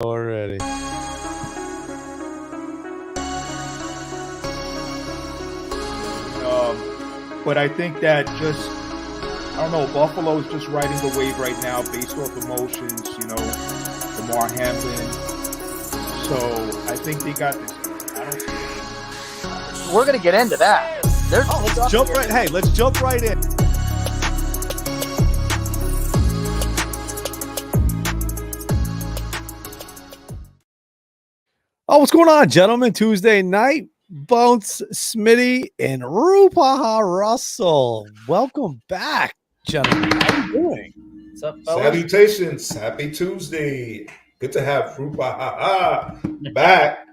already. But I think that just, I don't know, Buffalo is just riding the wave right now based off emotions, Lamar Hamlin. So I think they got this. I don't see it. We're going to get into that. Let's jump right in. Oh, what's going on, gentlemen? Tuesday night, Bounce, Smitty, and Rupaha Russell. Welcome back, gentlemen. How are you doing? What's up, fellas? Salutations. Happy Tuesday. Good to have Rupaha back.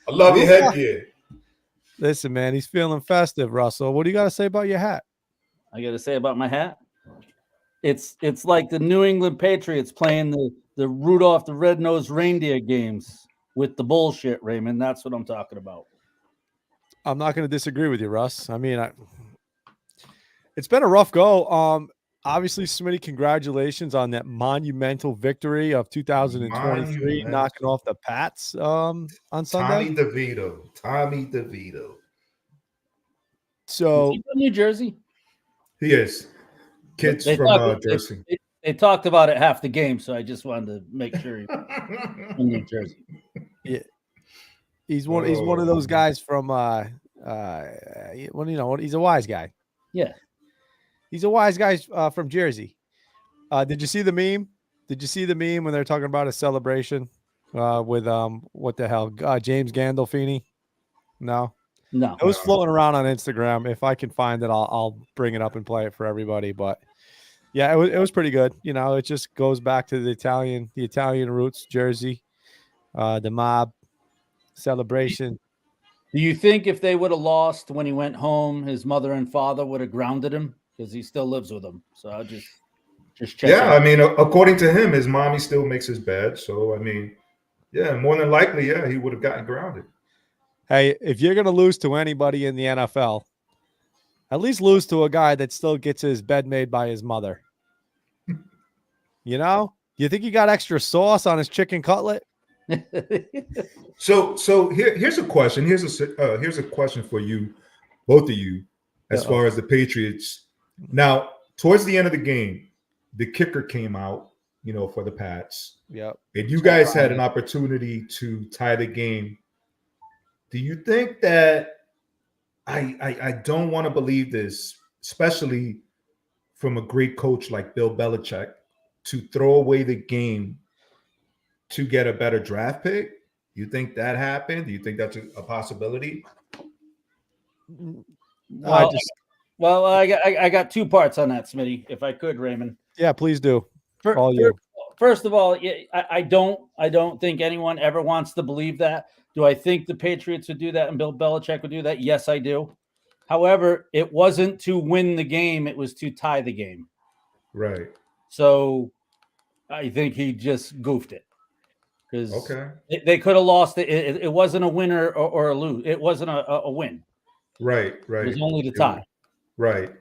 I love your headgear. Listen, man, he's feeling festive, Russell. What do you got to say about your hat? I got to say about my hat? It's like the New England Patriots playing the Rudolph the Red-Nosed Reindeer games with the bullshit, Raymond. That's what I'm talking about. I'm not going to disagree with you, Russ. I mean, it's been a rough go. Obviously, Smitty, congratulations on that monumental victory of 2023, knocking off the Pats on Sunday. Tommy DeVito. So, is he from New Jersey? He is. Kids from Jersey. They talked about it half the game, so I just wanted to make sure he's from New Jersey. Yeah, he's one of those guys from he's a wise guy. Yeah. He's a wise guy from Jersey. Did you see the meme? Did you see the meme when they're talking about a celebration with what the hell, James Gandolfini? No. It was floating around on Instagram. If I can find it, I'll bring it up and play it for everybody. But yeah, it was pretty good. It just goes back to the Italian roots, Jersey, the mob celebration. Do you think if they would have lost when he went home, his mother and father would have grounded him? Because he still lives with them. So I'll just check. Yeah, I mean, according to him, his mommy still makes his bed. So, I mean, yeah, more than likely, yeah, he would have gotten grounded. Hey, if you're going to lose to anybody in the NFL, at least lose to a guy that still gets his bed made by his mother. Do you think he got extra sauce on his chicken cutlet? So here's a question. Here's a question for you, both of you, as far as the Patriots. Now, towards the end of the game, the kicker came out, for the Pats. Yep. And you guys had an opportunity to tie the game. Do you think that I don't want to believe this, especially from a great coach like Bill Belichick, to throw away the game to get a better draft pick? You think that happened? Do you think that's a possibility? Well, I got two parts on that, Smitty, if I could, Raymond. Yeah, please do. First of all, I don't think anyone ever wants to believe that. Do I think the Patriots would do that and Bill Belichick would do that? Yes, I do. However, it wasn't to win the game. It was to tie the game. Right. So I think he just goofed it. Because they could have lost it. It wasn't a winner or a lose. It wasn't a win. Right. It was only the tie. Right.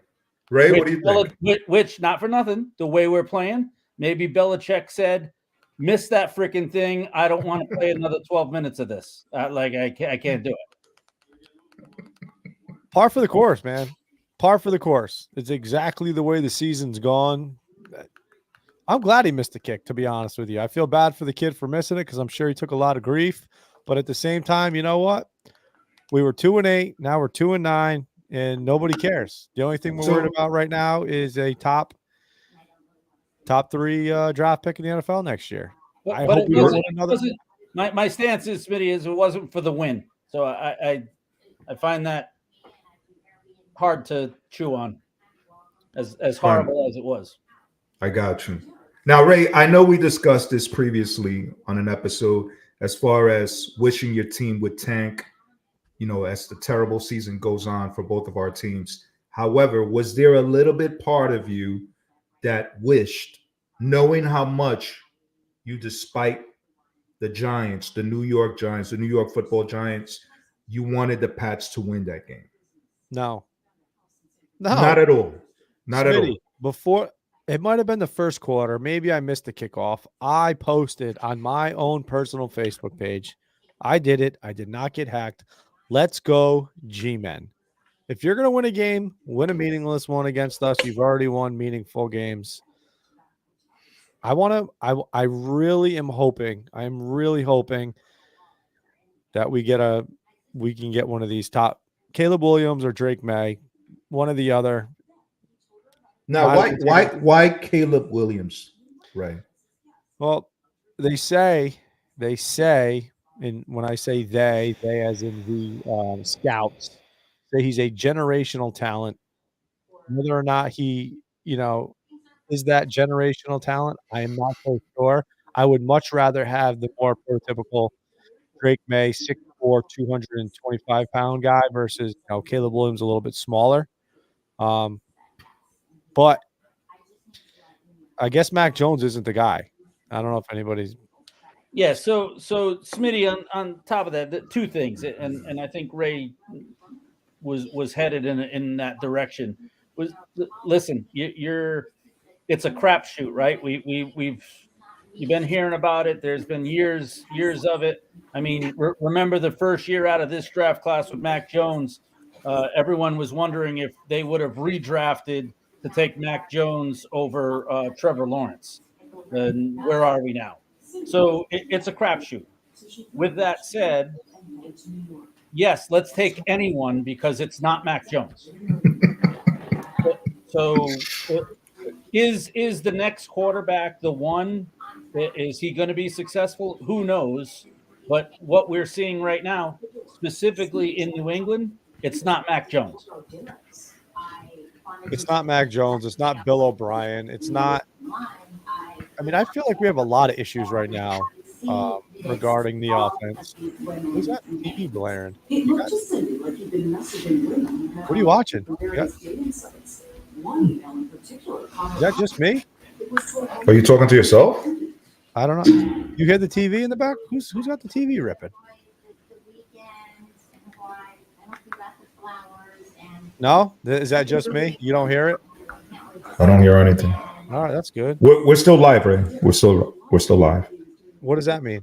Ray, what do you think? Which, not for nothing, the way we're playing, maybe Belichick said, miss that freaking thing. I don't want to play another 12 minutes of this. I can't do it. Par for the course, man. Par for the course. It's exactly the way the season's gone. I'm glad he missed the kick, to be honest with you. I feel bad for the kid for missing it because I'm sure he took a lot of grief. But at the same time, you know what? We were 2-8. Now we're 2-9, and nobody cares. The only thing we're worried about right now is a top three draft pick in the NFL next year. My stance is, Smitty, is it wasn't for the win. So I find that hard to chew on, as horrible as it was. I got you. Now, Ray, I know we discussed this previously on an episode as far as wishing your team would tank, as the terrible season goes on for both of our teams. However, was there a little bit part of you that wished, knowing how much you despite the Giants, the New York Giants, the New York Football Giants, you wanted the Pats to win that game? No. Not at all. Not Smitty, at all. Before It might have been the first quarter. Maybe I missed the kickoff. I posted on my own personal Facebook page. I did it. I did not get hacked. Let's go, G-Men. If you're going to win a game, win a meaningless one against us. You've already won meaningful games. I really am hoping. I am really hoping that we can get one of these top Caleb Williams or Drake May, one or the other. Now, why Caleb Williams, Ray? Well, they say, and when I say they as in the scouts, say he's a generational talent. Whether or not he, is that generational talent, I am not so sure. I would much rather have the more prototypical Drake May, 6'4", 225-pound guy versus Caleb Williams, a little bit smaller. But I guess Mac Jones isn't the guy. I don't know if anybody's. Yeah. So Smitty, on top of that, the two things, and I think Ray was headed in that direction. Listen, it's a crapshoot, right? You've been hearing about it. There's been years of it. I mean, remember the first year out of this draft class with Mac Jones, everyone was wondering if they would have redrafted to take Mac Jones over Trevor Lawrence. And where are we now? So it's a crapshoot. With that said, yes, let's take anyone because it's not Mac Jones. So is the next quarterback the one? Is he going to be successful? Who knows? But what we're seeing right now, specifically in New England, it's not Mac Jones. It's not Mac Jones. It's not Bill O'Brien. It's not. I mean, I feel like we have a lot of issues right now regarding the offense. Who's that TV blaring? What are you watching? Is that just me? Are you talking to yourself? I don't know. You hear the TV in the back? Who's got the TV ripping? No? Is that just me? You don't hear it? I don't hear anything. All right, that's good. We're still live, Ray. We're still live. What does that mean?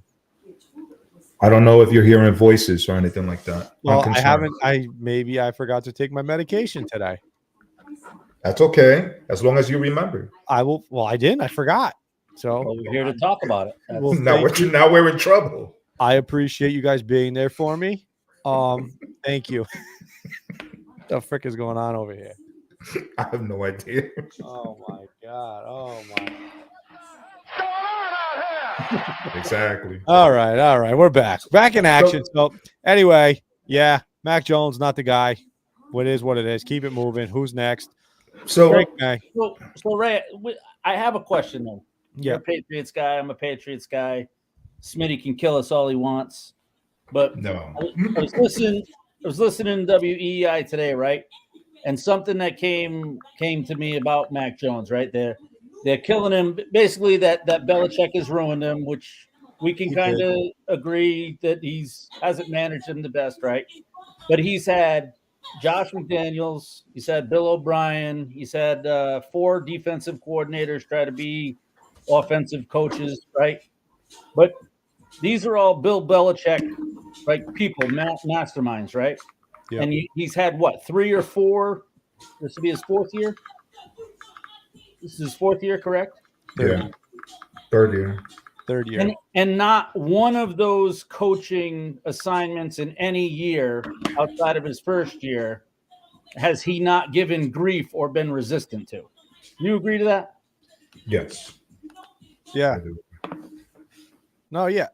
I don't know if you're hearing voices or anything like that. Well, I haven't. Maybe I forgot to take my medication today. That's okay, as long as you remember. I will. Well, I didn't. I forgot. So we're here to talk about it. Well, now we're in trouble. I appreciate you guys being there for me. Thank you. What the frick is going on over here? I have no idea. Oh my god. Oh my. Exactly. All right. We're back in action. So anyway, yeah, Mac Jones not the guy. What is what it is. Keep it moving. Who's next? So Ray, I have a question though. Yeah, you're a Patriots guy. I'm a Patriots guy. Smitty can kill us all he wants, but no. I was listening to WEI today, right? And something that came to me about Mac Jones, right? They're killing him. Basically, that Belichick has ruined him, which we can kind of agree that hasn't managed him the best, right? But he's had Josh McDaniels, he's had Bill O'Brien, he's had 4 defensive coordinators try to be offensive coaches, right? But these are all Bill Belichick, like people, masterminds, right? Yep. And he's had what, 3 or 4? This will be his 4th year. This is his 4th year, correct? Yeah, third year. And not one of those coaching assignments in any year outside of his first year has he not given grief or been resistant to. You agree to that? Yes. Yeah. No, yeah.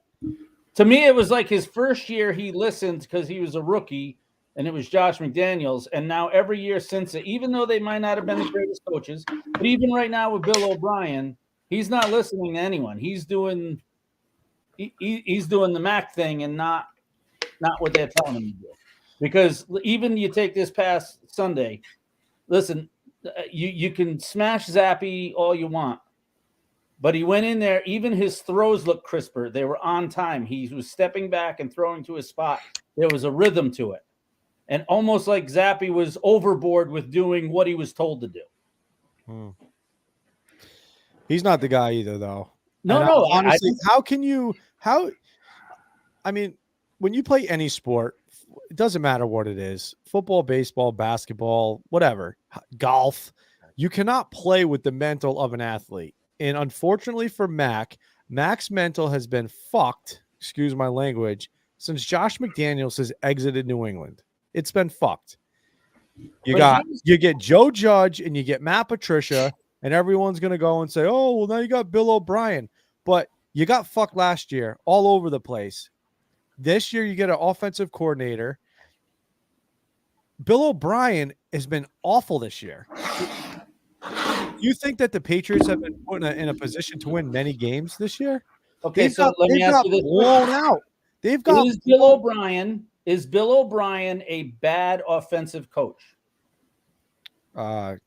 To me, it was like his first year he listened because he was a rookie, and it was Josh McDaniels. And now every year since it, even though they might not have been the greatest coaches, but even right now with Bill O'Brien, he's not listening to anyone. He's doing the Mac thing and not what they're telling him to do. Because even you take this past Sunday, listen, you can smash Zappy all you want, but he went in there. Even his throws looked crisper. They were on time. He was stepping back and throwing to his spot. There was a rhythm to it. And almost like Zappy was overboard with doing what he was told to do. He's not the guy either, though. No, And no. honestly, how can you? I mean, when you play any sport, it doesn't matter what it is: football, baseball, basketball, whatever, golf. You cannot play with the mental of an athlete. And unfortunately for Mac's mental has been fucked. Excuse my language. Since Josh McDaniels has exited New England, it's been fucked. You get Joe Judge and you get Matt Patricia, and everyone's gonna go and say, "Oh, well, now you got Bill O'Brien," but you got fucked last year all over the place. This year, you get an offensive coordinator. Bill O'Brien has been awful this year. You think that the Patriots have been put in a position to win many games this year? Okay, so let me ask you this: blown out. They've got Is Bill O'Brien a bad offensive coach? I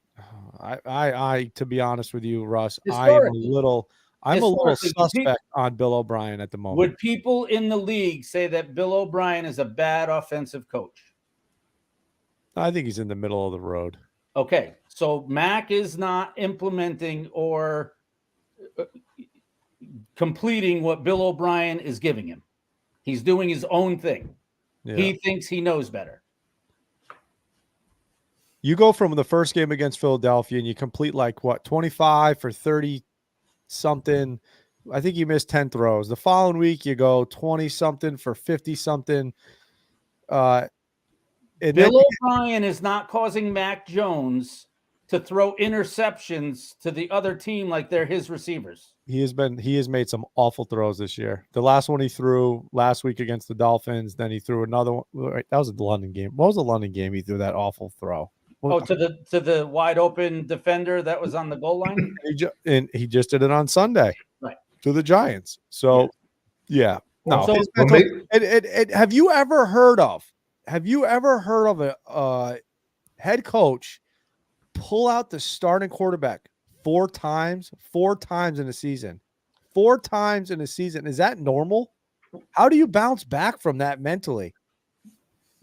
to be honest with you, Russ, I'm a Historically. little Historically, suspect on Bill O'Brien at the moment. Would people in the league say that Bill O'Brien is a bad offensive coach? I think he's in the middle of the road. Okay, so Mac is not implementing or completing what Bill O'Brien is giving him. He's doing his own thing. Yeah. He thinks he knows better. You go from the first game against Philadelphia and you complete like what, 25 for 30 something. I think you missed 10 throws. The following week you go 20 something for 50 something. Bill O'Brien is not causing Mac Jones to throw interceptions to the other team like they're his receivers. He has made some awful throws this year. The last one he threw last week against the Dolphins, then he threw another one. Right, that was the London game. What was the London game? He threw that awful throw. To the wide open defender that was on the goal line. He just did it on Sunday, right, to the Giants. So, yeah. No. So, have you ever heard of a head coach pull out the starting quarterback four times in a season? 4 times in a season. Is that normal? How do you bounce back from that mentally?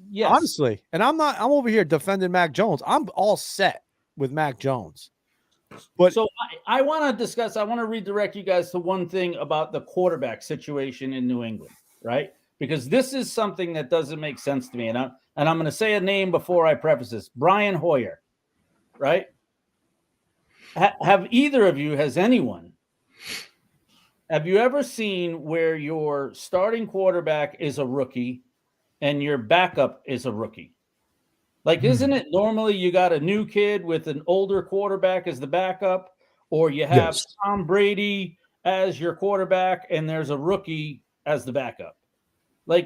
Yes. Honestly. And I'm over here defending Mac Jones. I'm all set with Mac Jones. But so I want to redirect you guys to one thing about the quarterback situation in New England, right? Because this is something that doesn't make sense to me. And I'm going to say a name before I preface this. Brian Hoyer, right? Have either of you, have you ever seen where your starting quarterback is a rookie and your backup is a rookie? Like, isn't it normally you got a new kid with an older quarterback as the backup, or you have Tom Brady as your quarterback and there's a rookie as the backup? I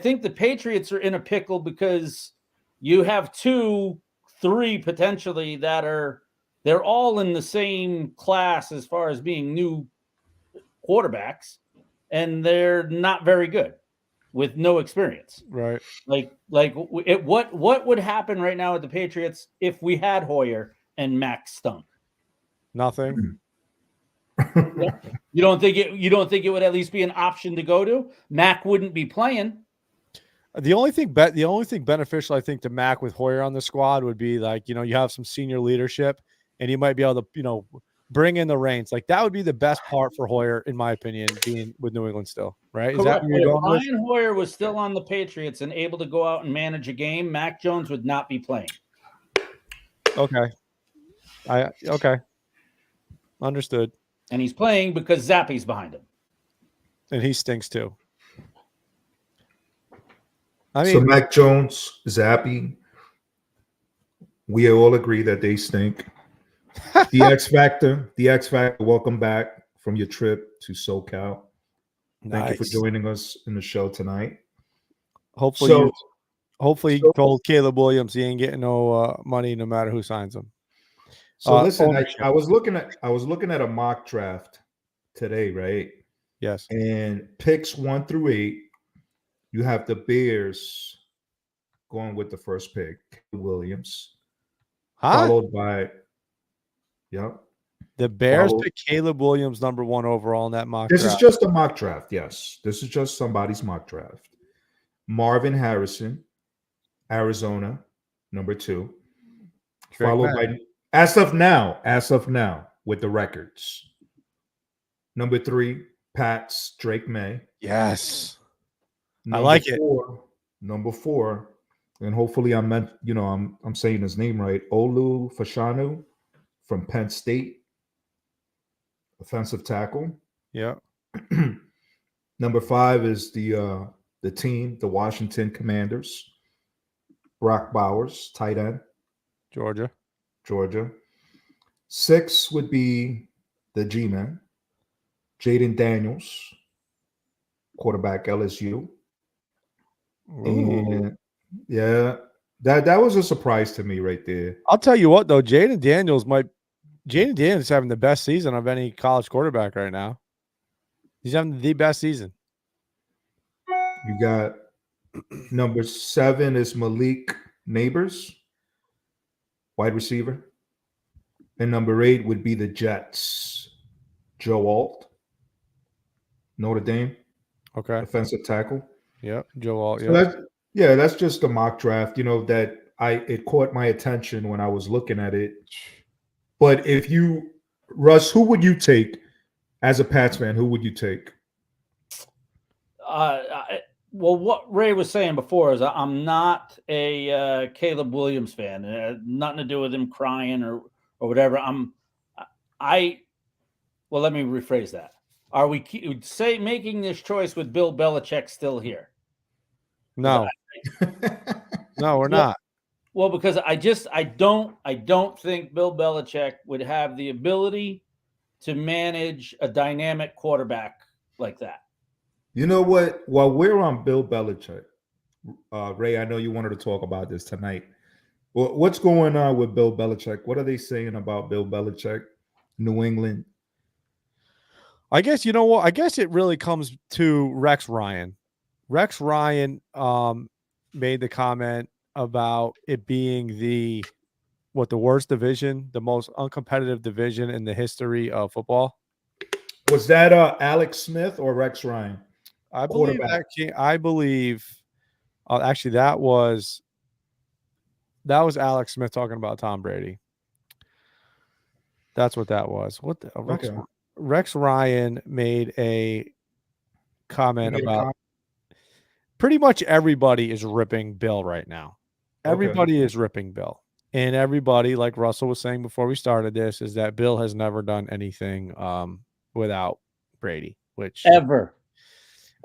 think the Patriots are in a pickle because you have 2, 3 potentially they're all in the same class as far as being new quarterbacks, and they're not very good with no experience. Right. What would happen right now with the Patriots if we had Hoyer and Mac stunk? Nothing. You don't think it would at least be an option to go to? Mac wouldn't be playing. The only thing beneficial, I think, to Mac with Hoyer on the squad would be like, you have some senior leadership and he might be able to, bring in the reins. Like that would be the best part for Hoyer, in my opinion, being with New England still, right? Is that where you're going? If Brian Hoyer was still on the Patriots and able to go out and manage a game, Mac Jones would not be playing. Okay. Understood. And he's playing because Zappi's behind him. And he stinks too. So Mac Jones, Zappy, we all agree that they stink. The X Factor, welcome back from your trip to SoCal. Thank you for joining us in the show tonight. Hopefully you told Caleb Williams he ain't getting no money no matter who signs him. So listen, I was looking at a mock draft today, right? Yes. And picks 1 through 8, you have the Bears going with the first pick, Williams, followed by the Bears pick Caleb Williams number 1 overall in that mock draft. This is just a mock draft. Yes, this is just somebody's mock draft. Marvin Harrison, Arizona, number 2, followed by as of now, with the records. Number 3, Pats, Drake May. Yes. Number like it. Number 4, and hopefully I'm saying his name right. Olu Fashanu from Penn State, offensive tackle. Yeah. Number 5 is the team, the Washington Commanders. Brock Bowers, tight end, Georgia. 6 would be the G-Man, Jaden Daniels, quarterback LSU. Ooh. And yeah, that was a surprise to me right there. I'll tell you what, though, Jaden Daniels is having the best season of any college quarterback right now. He's having the best season. You got number 7 is Malik Neighbors, wide receiver. And number 8 would be the Jets, Joe Alt, Notre Dame, Okay. offensive tackle. Yeah. Joe Alt. So that's just a mock draft, that it caught my attention when I was looking at it. But Russ, who would you take as a Pats fan? Who would you take? Well, what Ray was saying before is I'm not a Caleb Williams fan. It had nothing to do with him crying or whatever. Let me rephrase that. Are we making this choice with Bill Belichick still here? No. No, we're not. Well, because I don't think Bill Belichick would have the ability to manage a dynamic quarterback like that. You know what? While we're on Bill Belichick, Ray, I know you wanted to talk about this tonight. Well, what's going on with Bill Belichick? What are they saying about Bill Belichick, New England? I guess, you know what? I guess it really comes to Rex Ryan. Rex Ryan made the comment about it being the worst division, the most uncompetitive division in the history of football. Was that Alex Smith or Rex Ryan? I believe actually that was Alex Smith talking about Tom Brady. That's what that was. Rex Ryan made a comment about pretty much everybody is ripping Bill right now. Everybody is ripping Bill. And everybody, like Russell was saying before we started this, is that Bill has never done anything without Brady, which ever.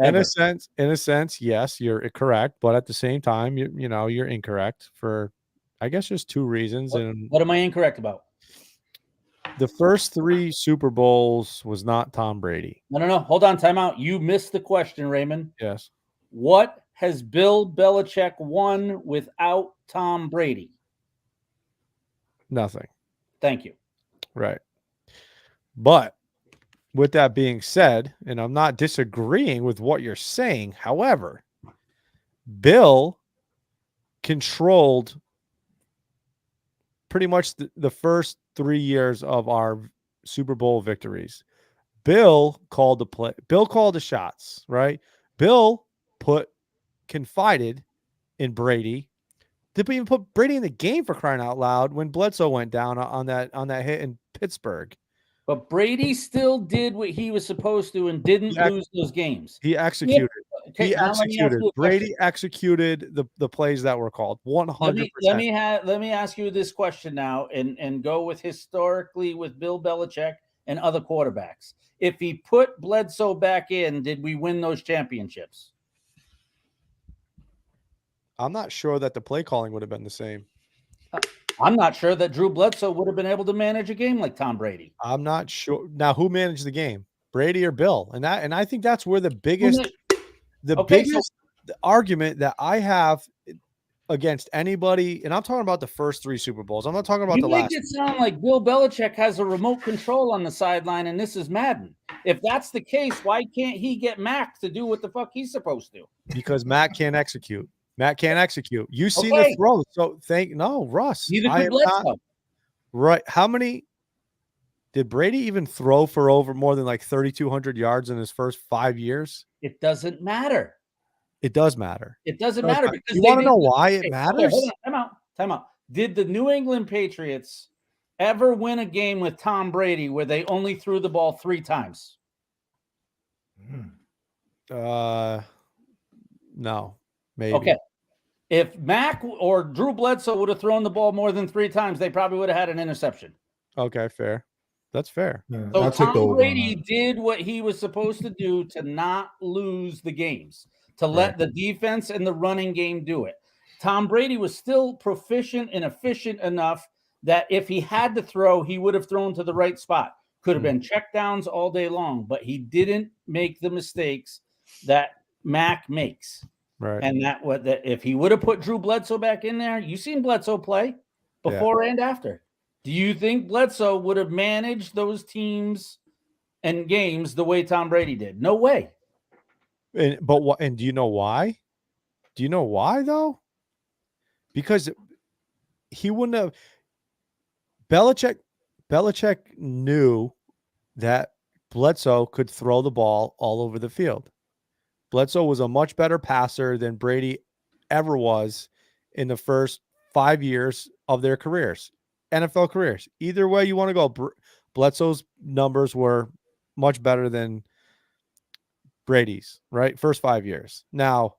In a sense, yes, you're correct, but at the same time, you're incorrect for, I guess, just 2 reasons. What am I incorrect about? The first 3 Super Bowls was not Tom Brady. No. Hold on, time out. You missed the question, Raymond. Yes. What has Bill Belichick won without Tom Brady? Nothing. Thank you. Right. But with that being said, and I'm not disagreeing with what you're saying, however, Bill controlled pretty much the first 3 years of our Super Bowl victories. Bill called the play. Bill called the shots, right? Bill confided in Brady. Did we even put Brady in the game, for crying out loud, when Bledsoe went down on that hit in Pittsburgh? But Brady still did what he was supposed to and didn't lose those games. He executed. Okay, Brady executed the plays that were called 100%. Let me ask you this question now, and go with historically with Bill Belichick and other quarterbacks. If he put Bledsoe back in, did we win those championships? I'm not sure that the play calling would have been the same. I'm not sure that Drew Bledsoe would have been able to manage a game like Tom Brady. I'm not sure. Now, who managed the game, Brady or Bill? And I think that's where the biggest argument that I have against anybody, and I'm talking about the first 3 Super Bowls. I'm not talking about the last. You make it sound like Bill Belichick has a remote control on the sideline, and this is Madden. If that's the case, why can't he get Mac to do what the fuck he's supposed to? Because Matt can't execute. You see the throw. So Russ. Neither could Bledsoe. Right. How many did Brady even throw for over more than like 3,200 yards in his first 5 years? It doesn't matter. It does matter. It doesn't matter because you want to know why it matters? Hold on, time out. Did the New England Patriots ever win a game with Tom Brady where they only threw the ball 3 times? No, maybe. Okay. If Mac or Drew Bledsoe would have thrown the ball more than 3 times, they probably would have had an interception. Okay, fair. That's fair. Yeah, So I'll take the Tom over on Brady that. did what he was supposed to do to not lose the games, to let the defense and the running game do it. Tom Brady was still proficient and efficient enough that if he had to throw, he would have thrown to the right spot. Could have been check downs all day long, but he didn't make the mistakes that Mac makes. Right. And that if he would have put Drew Bledsoe back in there, you've seen Bledsoe play before and after. Do you think Bledsoe would have managed those teams and games the way Tom Brady did? No way. And do you know why? Do you know why though? Because he wouldn't have. Belichick knew that Bledsoe could throw the ball all over the field. Bledsoe was a much better passer than Brady ever was in the first 5 years of their careers, NFL careers. Either way you want to go, Bledsoe's numbers were much better than Brady's, right? First 5 years. Now,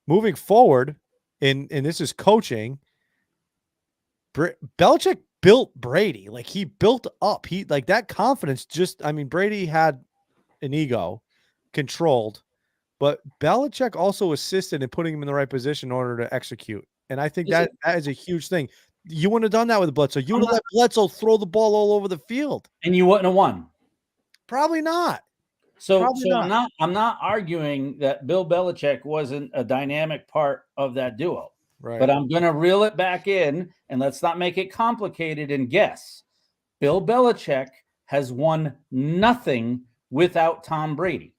moving forward, and this is coaching, Belichick built Brady. Like, he built up. He, like, that confidence just, I mean, Brady had an ego, controlled, but Belichick also assisted in putting him in the right position in order to execute. And I think that is a huge thing. You wouldn't have done that with Bledsoe. You would have let Bledsoe throw the ball all over the field. And you wouldn't have won. Probably not. So Probably not. I'm not arguing that Bill Belichick wasn't a dynamic part of that duo. Right. But I'm going to reel it back in, and let's not make it complicated and guess. Bill Belichick has won nothing without Tom Brady.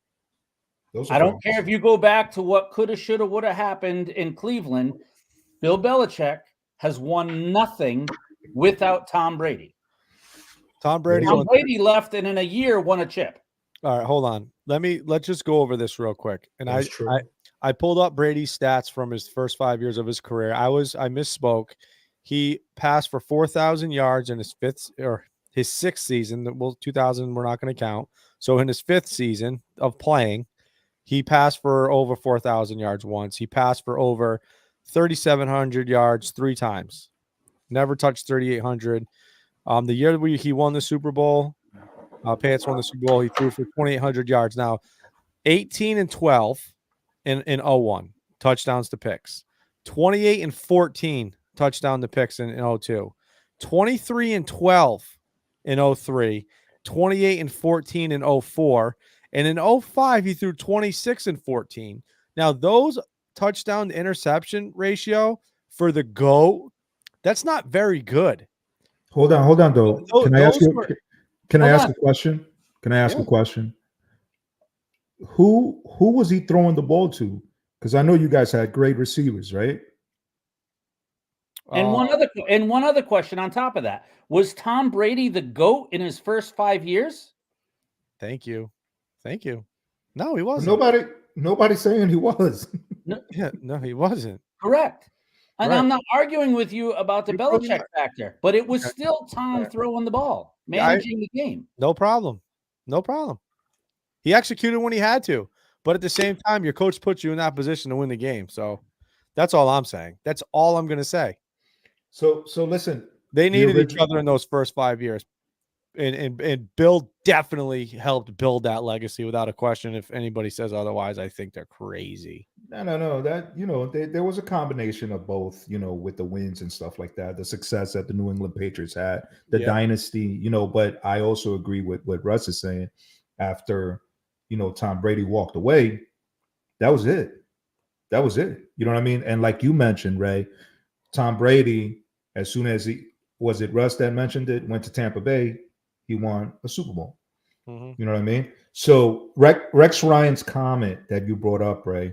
I don't care if you go back to what coulda, shoulda, woulda happened in Cleveland. Bill Belichick has won nothing without Tom Brady. Tom Brady left and in a year won a chip. All right, hold on. Let's just go over this real quick. And That's true. I pulled up Brady's stats from his first 5 years of his career. I misspoke. He passed for 4,000 yards in his sixth season. Well, 2,000 we're not going to count. So in his 5th season of playing, he passed for over 4,000 yards once. He passed for over 3,700 yards 3 times. Never touched 3,800. The year that he won the Super Bowl, Pants won the Super Bowl, he threw for 2,800 yards. Now, 18-12 in 01 touchdowns to picks. 28-14 touchdown to picks in 02. 23-12 in 03. 28-14 in 04. And in 05, he threw 26-14. Now, those touchdown to interception ratio for the GOAT, that's not very good. Hold on, though. Can I ask you? Can I ask a question? Can I ask a question? Who was he throwing the ball to? Because I know you guys had great receivers, right? And one other question on top of that: was Tom Brady the GOAT in his first 5 years? Thank you. No, he wasn't. Nobody's saying he was. No, he wasn't. Correct. And Right. I'm not arguing with you about the Belichick factor, but it was still Tom throwing the ball, managing the game. No problem. He executed when he had to, but at the same time, your coach puts you in that position to win the game. So that's all I'm saying. That's all I'm going to say. So listen, they needed each other in those first 5 years. And Bill definitely helped build that legacy without a question. If anybody says otherwise, I think they're crazy. No. That, there was a combination of both, with the wins and stuff like that, the success that the New England Patriots had, the dynasty, but I also agree with what Russ is saying. After, Tom Brady walked away, that was it. You know what I mean? And like you mentioned, Ray, Tom Brady, as soon as was it Russ that mentioned it, went to Tampa Bay, he won a Super Bowl. Mm-hmm. You know what I mean? So Rex Ryan's comment that you brought up, Ray,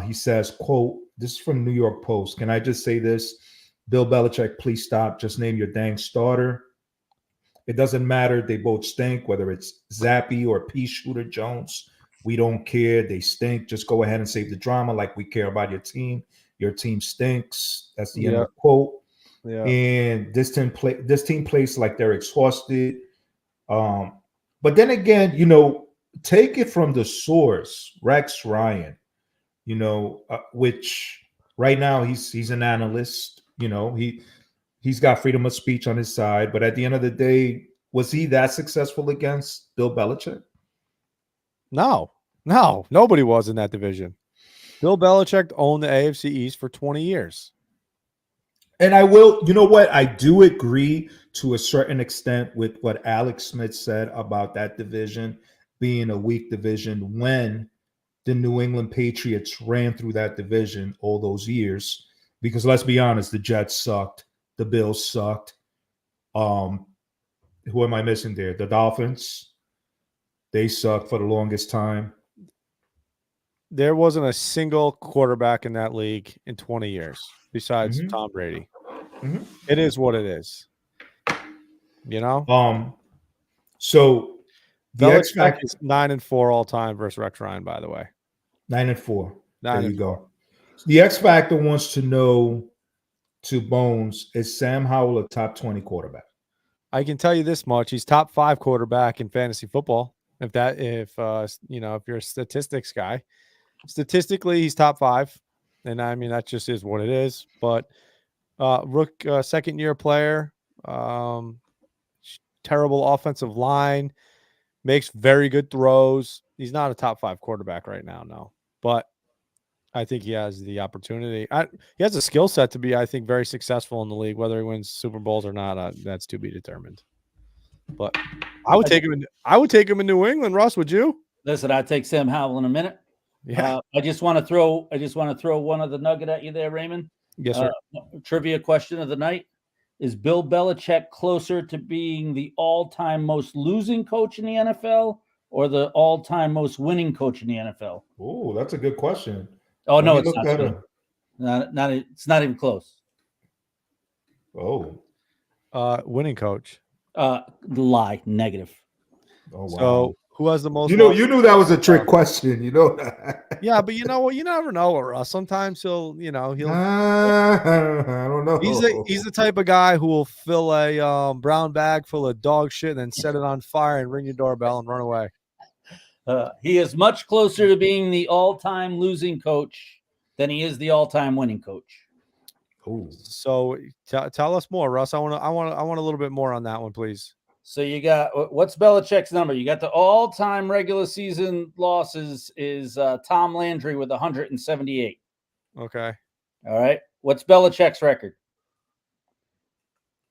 he says, quote, this is from New York Post. Can I just say this? Bill Belichick, please stop. Just name your dang starter. It doesn't matter. They both stink, whether it's Zappy or Pea Shooter Jones. We don't care. They stink. Just go ahead and save the drama like we care about your team. Your team stinks. That's the end of the quote. Yeah. And this team plays like they're exhausted. But then again, you know, take it from the source, Rex Ryan, you know, which right now he's an analyst, you know, he's got freedom of speech on his side, but at the end of the day, was he that successful against Bill Belichick? No, nobody was in that division. Bill Belichick owned the AFC East for 20 years. And I will, you know what? I do agree to a certain extent with what Alex Smith said about that division being a weak division when the New England Patriots ran through that division all those years. Because let's be honest, the Jets sucked, the Bills sucked. Who am I missing there? The Dolphins, they sucked for the longest time. There wasn't a single quarterback in that league in 20 years besides Tom Brady. It is what it is. You know? So the X Belichick Factor is 9-4 all time versus Rex Ryan, by the way. 9-4. There you 9-4. go. The X Factor wants to know to Bones, is Sam Howell a top 20 quarterback? I can tell you this much: he's top 5 quarterback in fantasy football. If you're a statistics guy, statistically he's top 5, and I mean that just is what it is. But second year player, terrible offensive line, makes very good throws. He's not a top 5 quarterback right now, no. But I think he has the opportunity. He has a skill set to be, I think, very successful in the league. Whether he wins Super Bowls or not, that's to be determined. But I would take him in New England. Russ, would you? Listen, I'd take Sam Howell in a minute. Yeah. I just want to throw one other nugget at you there, Raymond. Yes, sir. Trivia question of the night: is Bill Belichick closer to being the all-time most losing coach in the NFL or the all-time most winning coach in the NFL? Oh, that's a good question. Oh, no, Let me it's look not. that up. It's not even close. Oh. Winning coach. Lie. Negative. Oh, wow. So who has the most? You knew that was a trick question. You know that. Yeah, but you know what? You never know, Russ. Sometimes he'll. I don't know. He's the type of guy who will fill a brown bag full of dog shit and then set it on fire and ring your doorbell and run away. He is much closer to being the all-time losing coach than he is the all-time winning coach. Ooh. So tell us more, Russ. I want a little bit more on that one, please. So you got, what's Belichick's number? You got the all-time regular season losses is Tom Landry with 178. Okay. All right. What's Belichick's record?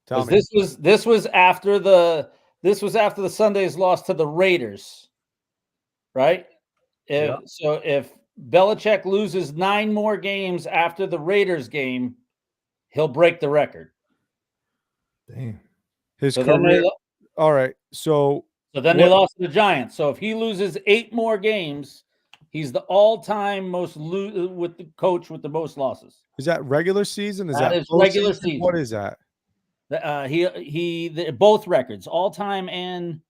Tell me. This was after the Sunday's loss to the Raiders, right? Yeah. So if Belichick loses 9 more games after the Raiders game, he'll break the record. Damn. His career. All right. So then they lost to the Giants. So if he loses 8 more games, he's the all-time most with the coach with the most losses. Is that regular season? That is regular season. What is that? Both records, all-time and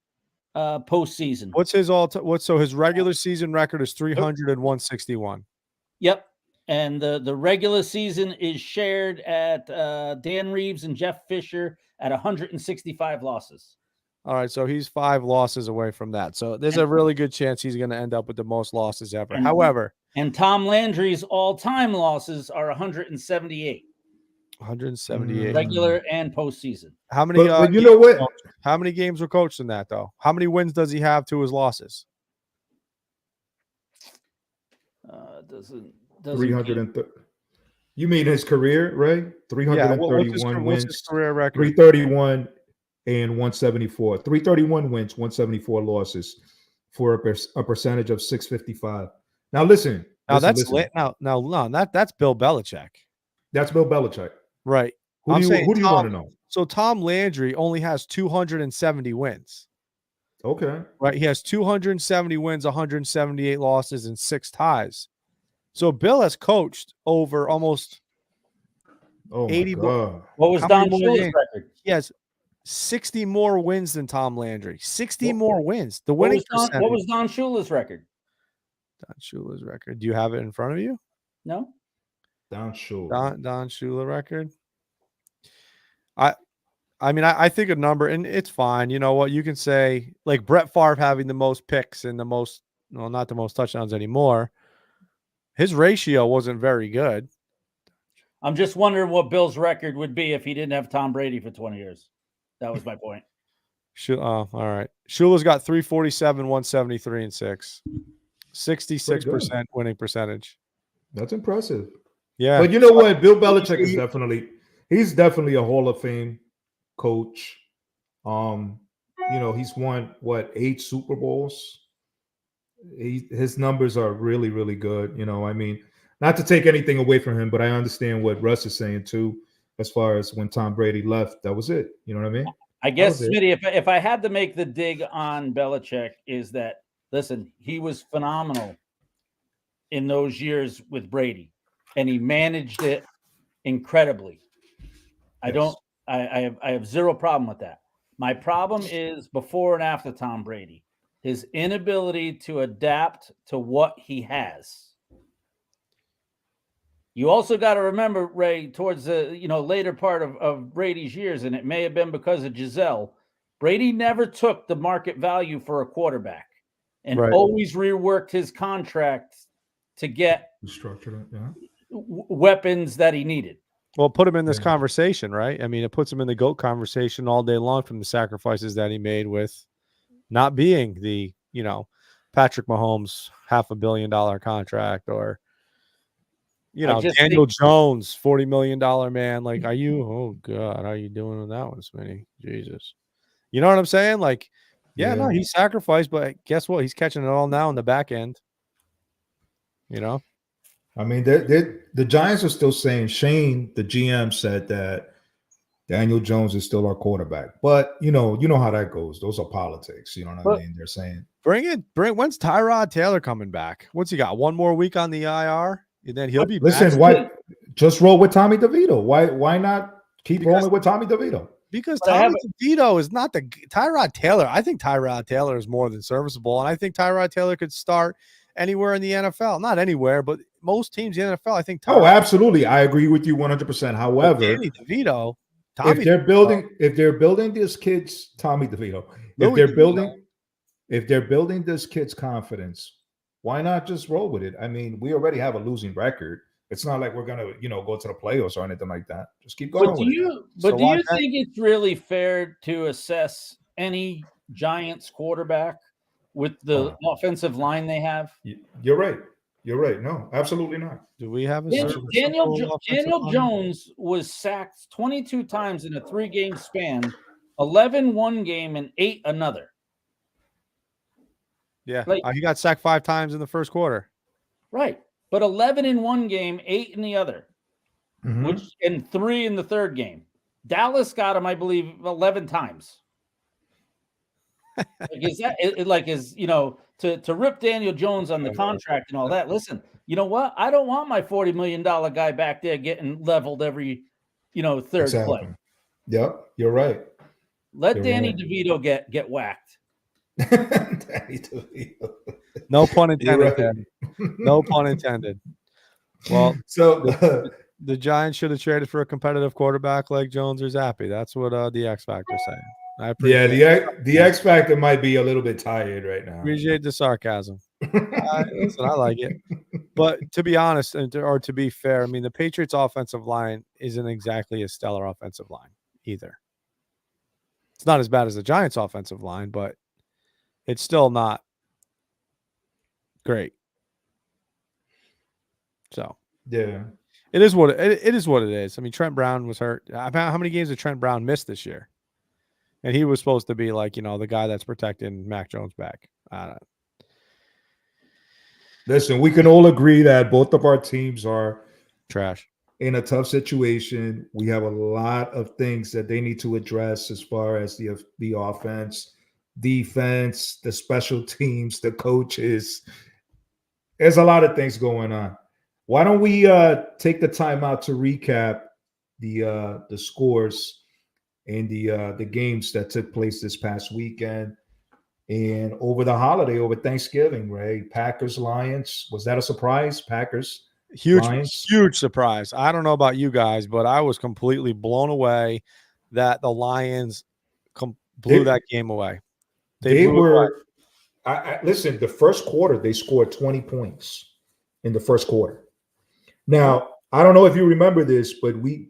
postseason. What's his so his regular season record is 300 and 161. Yep. And the regular season is shared at Dan Reeves and Jeff Fisher at 165 losses. All right, so he's 5 losses away from that. So there's a really good chance he's going to end up with the most losses ever. However, and Tom Landry's all-time losses are 178. 178 regular and postseason. How many? But you know what? How many games were coached in that though? How many wins does he have to his losses? Doesn't 330. You mean his career, right? 331 wins. What's his career record? 331 and 174. 331 wins, 174 losses for a percentage of 655. Now listen. Now that's Bill Belichick. That's Bill Belichick. Right. Who do you want to know? So Tom Landry only has 270 wins. Okay. Right. He has 270 wins, 178 losses, and 6 ties. So Bill has coached over almost 80. What was Don Shula's record? He has 60 more wins than Tom Landry. 60 more wins. The winning percentage. What was Don Shula's record? Don Shula's record. Do you have it in front of you? No. Don Shula. Don Shula record. I mean, I think a number, and it's fine. You know what? You can say, like, Brett Favre having the most picks and the most, well, not the most touchdowns anymore. His ratio wasn't very good. I'm just wondering what Bill's record would be if he didn't have Tom Brady for 20 years. That was my point. All right. Shula's got 347, 173, and 6. 66% winning percentage. That's impressive. Yeah. But you know what? Bill Belichick is he's definitely a Hall of Fame coach. You know, he's won 8 Super Bowls. His numbers are really, really good. You know, I mean, not to take anything away from him, but I understand what Russ is saying too, as far as when Tom Brady left, that was it. You know what I mean? I guess, Smitty, if I had to make the dig on Belichick, is that, listen, he was phenomenal in those years with Brady, and he managed it incredibly. Yes. I have zero problem with that. My problem is before and after Tom Brady, his inability to adapt to what he has. You also got to remember, Ray, towards the later part of Brady's years, and it may have been because of Giselle, Brady never took the market value for a quarterback and always reworked his contract to get weapons that he needed. Well, put him in this conversation, right? I mean, it puts him in the GOAT conversation all day long from the sacrifices that he made with not being the, Patrick Mahomes $500 million contract, or Daniel Jones, $40 million man. Like, oh God, how are you doing on that one, Smitty? Jesus. You know what I'm saying? Like, no, he sacrificed, but guess what? He's catching it all now in the back end. I mean, the Giants are still saying, Shane, the GM, said that Daniel Jones is still our quarterback. But you know how that goes. Those are politics. You know what I mean? They're saying when's Tyrod Taylor coming back? What's he got? One more week on the IR? And then he'll be back. Why just roll with Tommy DeVito? Why not keep rolling with Tommy DeVito? Because Tommy DeVito is not the Tyrod Taylor. I think Tyrod Taylor is more than serviceable, and I think Tyrod Taylor could start anywhere in the NFL. Not anywhere, but most teams in the NFL. I think. Absolutely, I agree with you 100%. However, Danny DeVito, if they're building this kid's Tommy DeVito, if they're building this kid's confidence, why not just roll with it? I mean, we already have a losing record. It's not like we're gonna, go to the playoffs or anything like that. Just keep going. Do you think it's really fair to assess any Giants quarterback with the offensive line they have? You're right. No, absolutely not. Do we have Daniel Jones was sacked 22 times in a 3-game span, 11 one game and 8 another. Yeah, he got sacked 5 times in the first quarter. Right, but 11 in one game, 8 in the other, and 3 in the third game. Dallas got him, I believe, 11 times. To rip Daniel Jones on the contract and all that? Listen, you know what? I don't want my $40 million guy back there getting leveled every, third play. Yep, you're right. Let Danny DeVito get whacked. Danny DeVito. No pun intended. Right. No pun intended. Well, so the Giants should have traded for a competitive quarterback like Jones or Zappi. That's what the X Factor saying. The X Factor might be a little bit tired right now. Appreciate the sarcasm. Listen, I like it. But to be honest, or to be fair, I mean, the Patriots' offensive line isn't exactly a stellar offensive line either. It's not as bad as the Giants' offensive line, but it's still not great. So it is what it is. I mean, Trent Brown was hurt. How many games did Trent Brown miss this year? And he was supposed to be like, the guy that's protecting Mac Jones back. I don't know. Listen, we can all agree that both of our teams are trash in a tough situation. We have a lot of things that they need to address as far as the offense, defense, the special teams, the coaches. There's a lot of things going on. Why don't we take the time out to recap the scores and the games that took place this past weekend and over the holiday, over Thanksgiving, Ray? Packers, Lions. Was that a surprise? Packers, huge surprise. I don't know about you guys, but I was completely blown away that the Lions blew that game away. They blew it away. were. Listen. The first quarter, they scored 20 points in the first quarter. Now, I don't know if you remember this, but we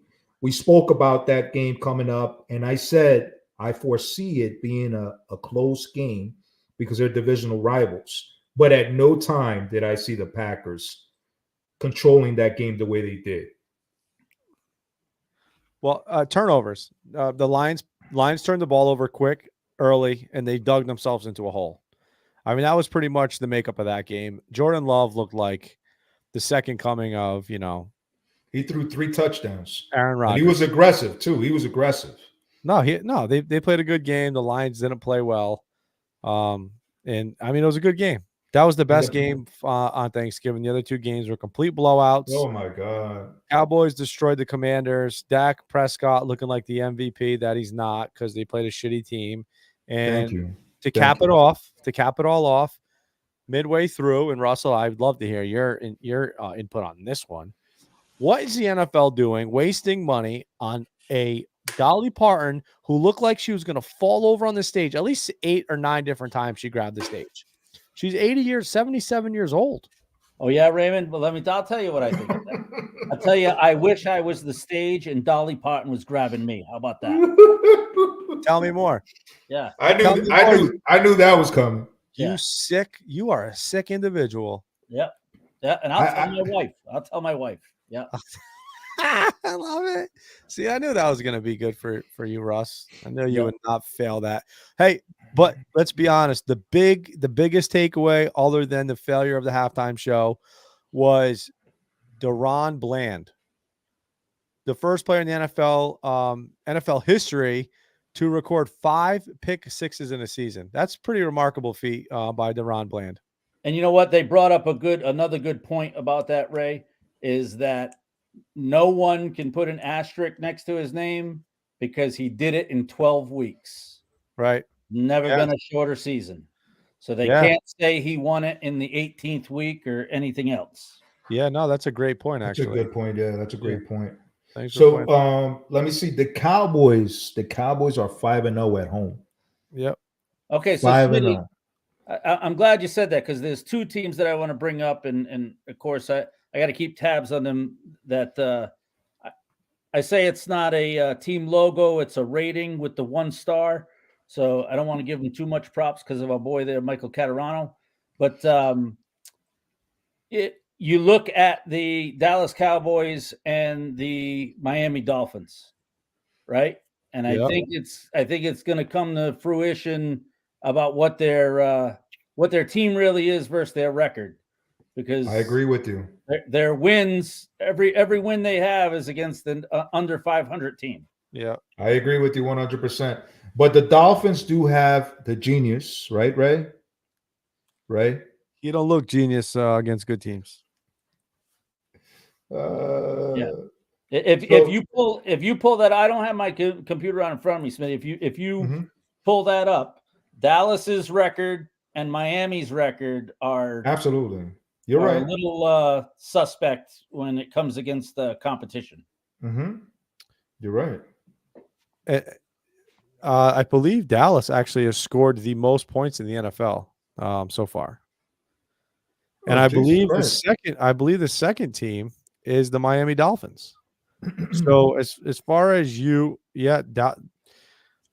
spoke about that game coming up, and I said I foresee it being a close game because they're divisional rivals. But at no time did I see the Packers controlling that game the way they did. Well, turnovers. The Lions turned the ball over quick, early, and they dug themselves into a hole. I mean, that was pretty much the makeup of that game. Jordan Love looked like the second coming of, He threw 3 touchdowns. Aaron Rodgers. And he was aggressive too. He was aggressive. They played a good game. The Lions didn't play well. And I mean, it was a good game. That was the best game on Thanksgiving. The other 2 games were complete blowouts. Oh my God. Cowboys destroyed the Commanders. Dak Prescott looking like the MVP that he's not because they played a shitty team. And to cap it all off, midway through, and Russell, I'd love to hear your input on this one. What is the NFL doing, wasting money on a Dolly Parton who looked like she was going to fall over on the stage at least 8 or 9 different times she grabbed the stage? She's 77 years old. Oh, yeah, Raymond? Well, I'll tell you what I think of that. I'll tell you, I wish I was the stage and Dolly Parton was grabbing me. How about that? Tell me more. Yeah. I knew that was coming. You are a sick individual. Yep. Yeah. And I'll tell my wife. Yeah. I love it. See, I knew that was going to be good for you, Russ. I knew you would not fail that. Hey, but let's be honest. The biggest takeaway, other than the failure of the halftime show, was DaRon Bland, the first player in the NFL history to record 5 pick sixes in a season. That's a pretty remarkable feat by DaRon Bland. And you know what? They brought up another good point about that, Ray, is that no one can put an asterisk next to his name because he did it in 12 weeks. Right. Never been a shorter season. So they can't say he won it in the 18th week or anything else. Yeah, no, that's a great point, actually. That's a good point. Yeah, that's a great point. Thanks so let me see. The Cowboys are 5-0 at home. Yep. Okay, so Smitty, I'm glad you said that because there's 2 teams that I want to bring up, and of course I got to keep tabs on them. That I say it's not a team logo; it's a rating with the 1 star. So I don't want to give them too much props because of our boy there, Michael Caterano. But you look at the Dallas Cowboys and the Miami Dolphins, right? And I think it's going to come to fruition about what their team really is versus their record. Because I agree with you. Their wins, every win they have is against an under 500 team. Yeah, I agree with you 100%. But the Dolphins do have the genius, right, Ray? Right? You don't look genius against good teams. Yeah. If you pull that, I don't have my computer on in front of me, Smitty. If you pull that up, Dallas's record and Miami's record are absolutely. You're right. A little suspect when it comes against the competition. Mm-hmm. You're right. I believe Dallas actually has scored the most points in the NFL so far, and I believe the second team is the Miami Dolphins. So as far as the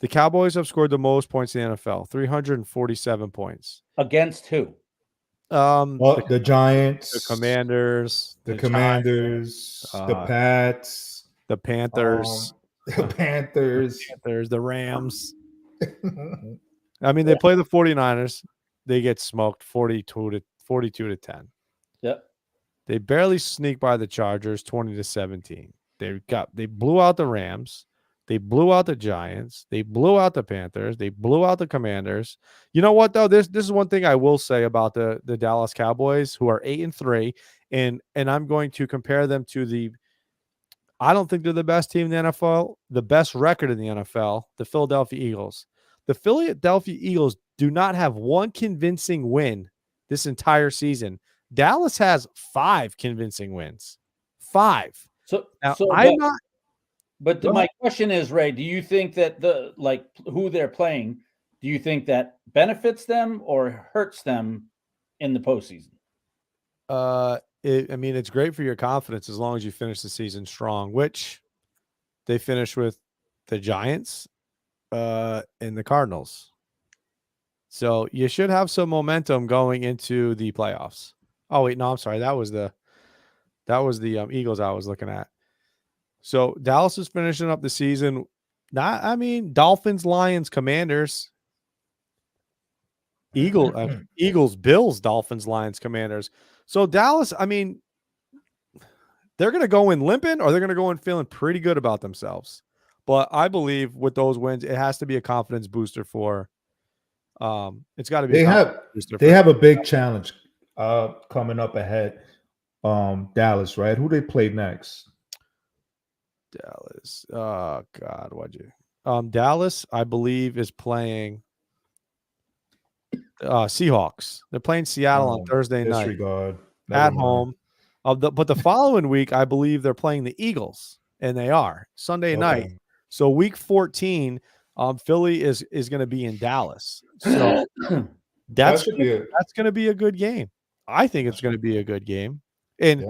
Cowboys have scored the most points in the NFL, 347 points. Against who? The Giants, the Commanders, the Pats, the Panthers. The Rams. I mean, they play the 49ers. They get smoked 42 to 10. Yep. They barely sneak by the Chargers 20-17. They blew out the Rams. They blew out the Giants. They blew out the Panthers. They blew out the Commanders. You know what, though? This is one thing I will say about the Dallas Cowboys, who are 8-3, and I'm going to compare them to I don't think they're the best team in the NFL, the best record in the NFL, the Philadelphia Eagles. The Philadelphia Eagles do not have one convincing win this entire season. Dallas has 5 convincing wins. 5. So now, But my question is, Ray, do you think that who they're playing, do you think that benefits them or hurts them in the postseason? I mean, it's great for your confidence as long as you finish the season strong, which they finished with the Giants and the Cardinals. So you should have some momentum going into the playoffs. Oh wait, no, I'm sorry. That was the Eagles I was looking at. So Dallas is finishing up the season. Dolphins, Lions, Commanders, Eagles, Bills, Dolphins, Lions, Commanders. So Dallas, I mean, they're going to go in limping or they're going to go in feeling pretty good about themselves. But I believe with those wins, it has to be a confidence booster for. It's got to be. They have a big challenge coming up ahead. Dallas, right? Who they play next? Dallas. Oh God, what'd you? Dallas, I believe, is playing Seahawks. They're playing Seattle on Thursday night at home. But the following week, I believe they're playing the Eagles, and they are Sunday night. So week 14, Philly is going to be in Dallas. So that's going to be a good game. I think it's going to be a good game. And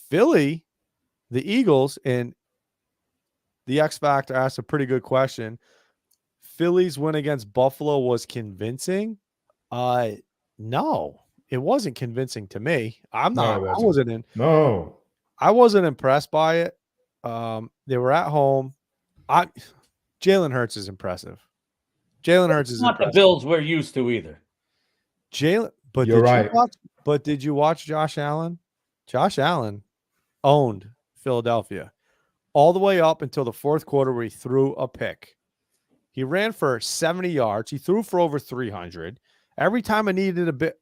Philly, the Eagles, and the X Factor asked a pretty good question. Philly's win against Buffalo was convincing. No, it wasn't convincing to me. I wasn't impressed by it. They were at home. Jalen Hurts is impressive. Jalen Hurts is not impressive. The Bills we're used to either. But you're right. Did you watch Josh Allen? Josh Allen owned Philadelphia all the way up until the fourth quarter where he threw a pick. He ran for 70 yards. He threw for over 300. Every time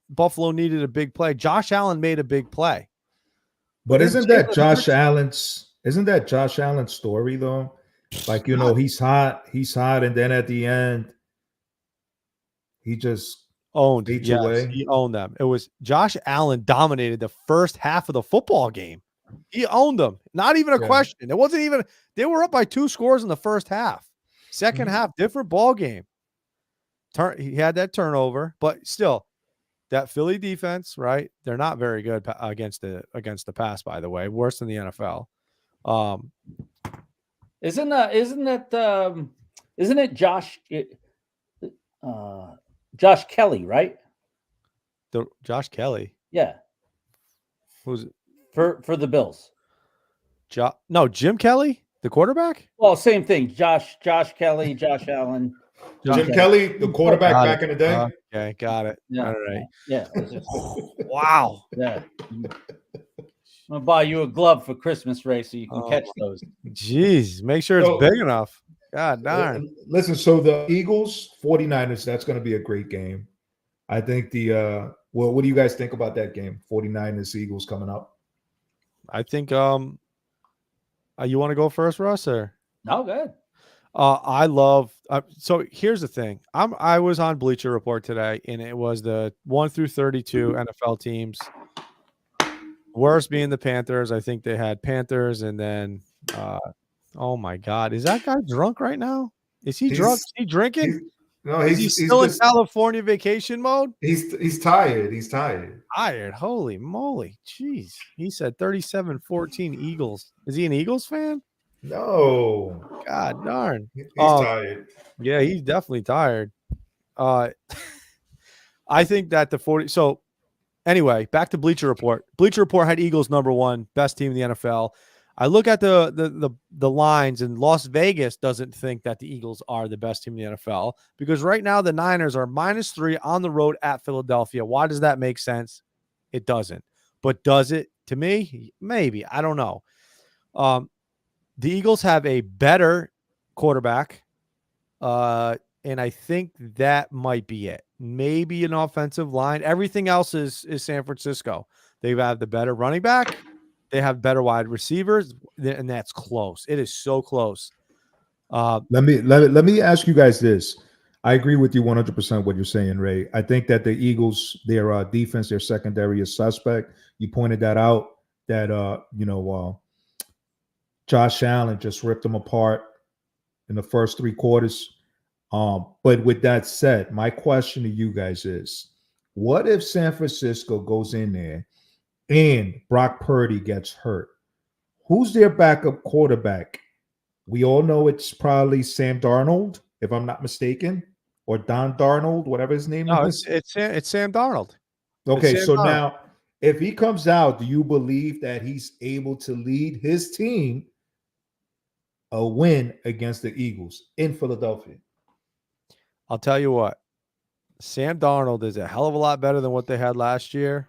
Buffalo needed a big play, Josh Allen made a big play. But isn't that Josh Allen's story though? Like, he's hot, and then at the end, he just owned. Yes, he owned them. It was Josh Allen dominated the first half of the football game. He owned them. Not even a question. It wasn't even. They were up by 2 scores in the first half. Second half, different ball game. He had that turnover, but still, that Philly defense, right? They're not very good against the pass. By the way, worse than the NFL. Isn't it Josh Kelly, right? Josh Kelly. Yeah. Who's it? For the Bills? No, Jim Kelly, the quarterback. Well, same thing. Josh Kelly, Josh Allen. Jim Kelly, the quarterback back in the day. Okay, got it. Yeah. All right. Yeah. Wow. Yeah. I'm gonna buy you a glove for Christmas, Ray, so you can catch those. Jeez, make sure it's big enough. God darn. Listen, so the Eagles, 49ers, that's going to be a great game. I think what do you guys think about that game? 49ers, Eagles coming up. I think you want to go first, Russ, or? No, good. I love so here's the thing. I was on Bleacher Report today, and it was the 1 through 32 NFL teams. Worst being the Panthers. I think they had Panthers, and then oh my God, is that guy drunk right now? Is he drunk? Is he drinking? He's still in California vacation mode. He's tired. He's tired. Tired. Holy moly. Jeez. He said 37-14 Eagles. Is he an Eagles fan? No. God darn. He's tired. Yeah, he's definitely tired. I think that the 40. So anyway, back to Bleacher Report. Bleacher Report had Eagles #1, best team in the NFL. I look at the lines, and Las Vegas doesn't think that the Eagles are the best team in the NFL because right now the Niners are -3 on the road at Philadelphia. Why does that make sense? It doesn't. But does it to me? Maybe. I don't know. The Eagles have a better quarterback, and I think that might be it. Maybe an offensive line. Everything else is San Francisco. They have the better running back. They have better wide receivers, and that's close. It is so close. Let me ask you guys this. I agree with you 100% what you're saying, Ray. I think that the Eagles, their defense, their secondary is suspect. You pointed that out. That Josh Allen just ripped them apart in the first 3 quarters. But with that said, my question to you guys is, what if San Francisco goes in there and Brock Purdy gets hurt? Who's their backup quarterback? We all know it's probably Sam Darnold, if I'm not mistaken, or Don Darnold, whatever his name No, is. it's Sam Darnold. Okay, Sam so Darnold. now if he comes out, do you believe that he's able to lead his team a win against the Eagles in Philadelphia? I'll tell you what, Sam Darnold is a hell of a lot better than what they had last year.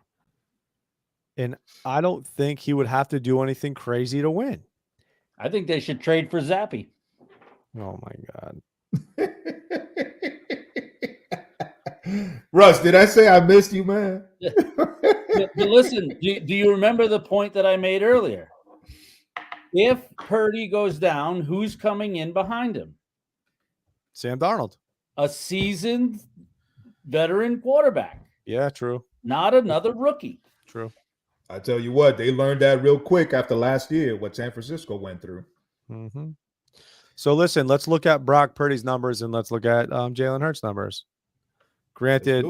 And I don't think he would have to do anything crazy to win. I think they should trade for Zappy. Oh, my God. Russ, did I say I missed you, man? But listen, do you remember the point that I made earlier? If Purdy goes down, who's coming in behind him? Sam Darnold. A seasoned veteran quarterback, Yeah, true. not another rookie. True. I tell you what, they learned that real quick after last year, what San Francisco went through. Mm-hmm. So listen, let's look at Brock Purdy's numbers and let's look at Jalen Hurts' numbers. Granted,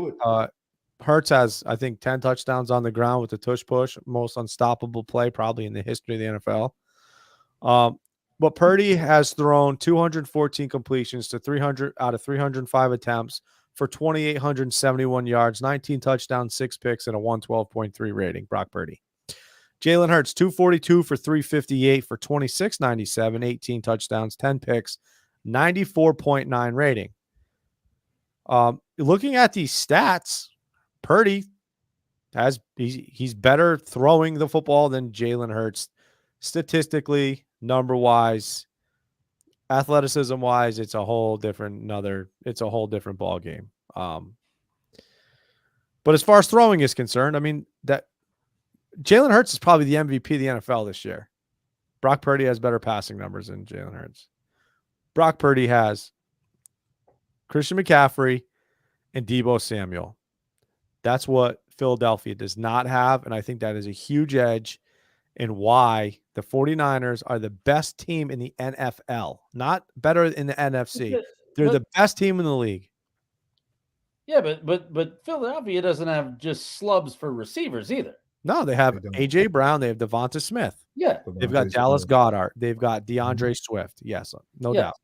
Hurts has, I think, 10 touchdowns on the ground with the tush push, most unstoppable play probably in the history of the NFL. But Purdy has thrown 214 completions to 300 out of 305 attempts for 2,871 yards, 19 touchdowns, 6 picks, and a 112.3 rating. Brock Purdy. Jalen Hurts, 242 for 358 for 2697, 18 touchdowns, 10 picks, 94.9 rating. Looking at these stats, Purdy he's better throwing the football than Jalen Hurts. Statistically, number-wise, athleticism-wise, it's a whole different ball game. But as far as throwing is concerned, I mean, that Jalen Hurts is probably the MVP of the NFL this year. Brock Purdy has better passing numbers than Jalen Hurts. Brock Purdy has Christian McCaffrey and Deebo Samuel. That's what Philadelphia does not have, and I think that is a huge edge in why the 49ers are the best team in the NFL, not better in the NFC. They're the best team in the league. Yeah, but Philadelphia doesn't have just slubs for receivers either. No, they have A.J. Brown. They have Devonta Smith. Yeah. They've got Dallas Goedert. They've got DeAndre Swift. Yes, no doubt.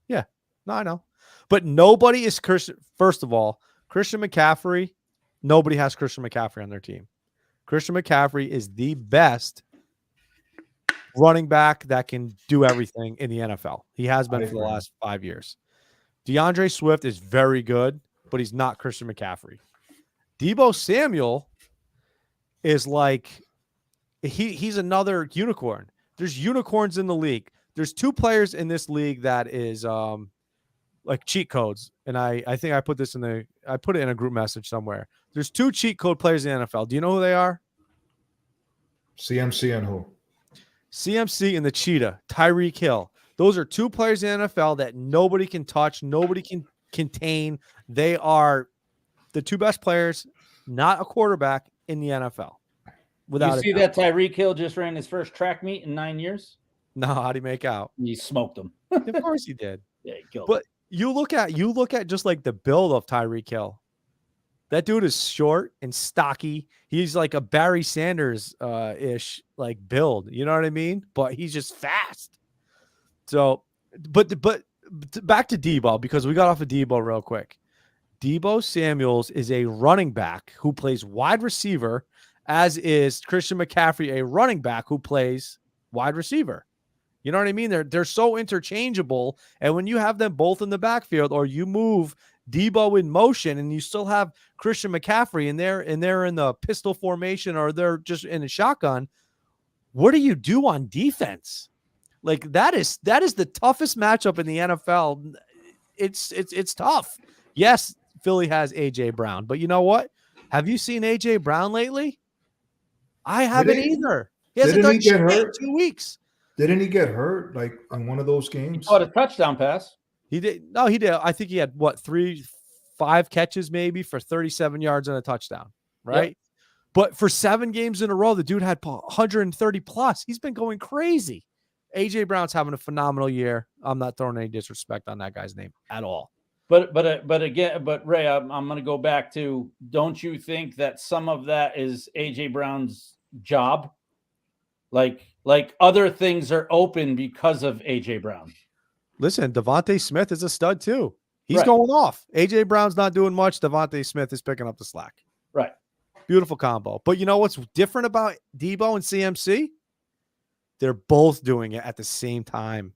Yeah, no, I know. But nobody is Christian. First of all, Christian McCaffrey, nobody has Christian McCaffrey on their team. Christian McCaffrey is the best running back that can do everything in the NFL. He has been for the last 5 years. DeAndre Swift is very good, but he's not Christian McCaffrey. Deebo Samuel is like he's another unicorn. There's unicorns in the league. There's 2 players in this league that is like cheat codes. And I think I put it in a group message somewhere. There's 2 cheat code players in the NFL. Do you know who they are? CMC and who? CMC and the Cheetah, Tyreek Hill. Those are 2 players in the NFL that nobody can touch, nobody can contain. They are the 2 best players, not a quarterback in the NFL. Without you see that Tyreek Hill just ran his first track meet in 9 years? No, how'd he make out? He smoked him. Of course he did. Yeah, he killed But you look at just like the build of Tyreek Hill. That dude is short and stocky. He's like a Barry Sanders ish like build. You know what I mean? But he's just fast. So, but back to Deebo, because we got off of Deebo real quick. Deebo Samuels is a running back who plays wide receiver, as is Christian McCaffrey, a running back who plays wide receiver. You know what I mean? They're so interchangeable. And when you have them both in the backfield, or you move Deebo in motion and you still have Christian McCaffrey and they're in the pistol formation, or they're just in a shotgun, what do you do on defense? Like that is the toughest matchup in the NFL. It's tough. Yes, Philly has A.J. Brown, but you know what? Have you seen A.J. Brown lately? I haven't either. He hasn't done shit in 2 weeks. Didn't he get hurt like on one of those games? He caught a touchdown pass. He did. No, he did. I think he had 5 catches maybe for 37 yards and a touchdown, right? Yep. But for 7 games in a row, the dude had 130 plus. He's been going crazy. AJ Brown's having a phenomenal year. I'm not throwing any disrespect on that guy's name at all. But again, Ray, I'm going to go back to, don't you think that some of that is AJ Brown's job? Like other things are open because of AJ Brown. Listen, Devontae Smith is a stud too. He's Right. going off. AJ Brown's not doing much. Devontae Smith is picking up the slack. Right. Beautiful combo. But you know what's different about Debo and CMC? They're both doing it at the same time.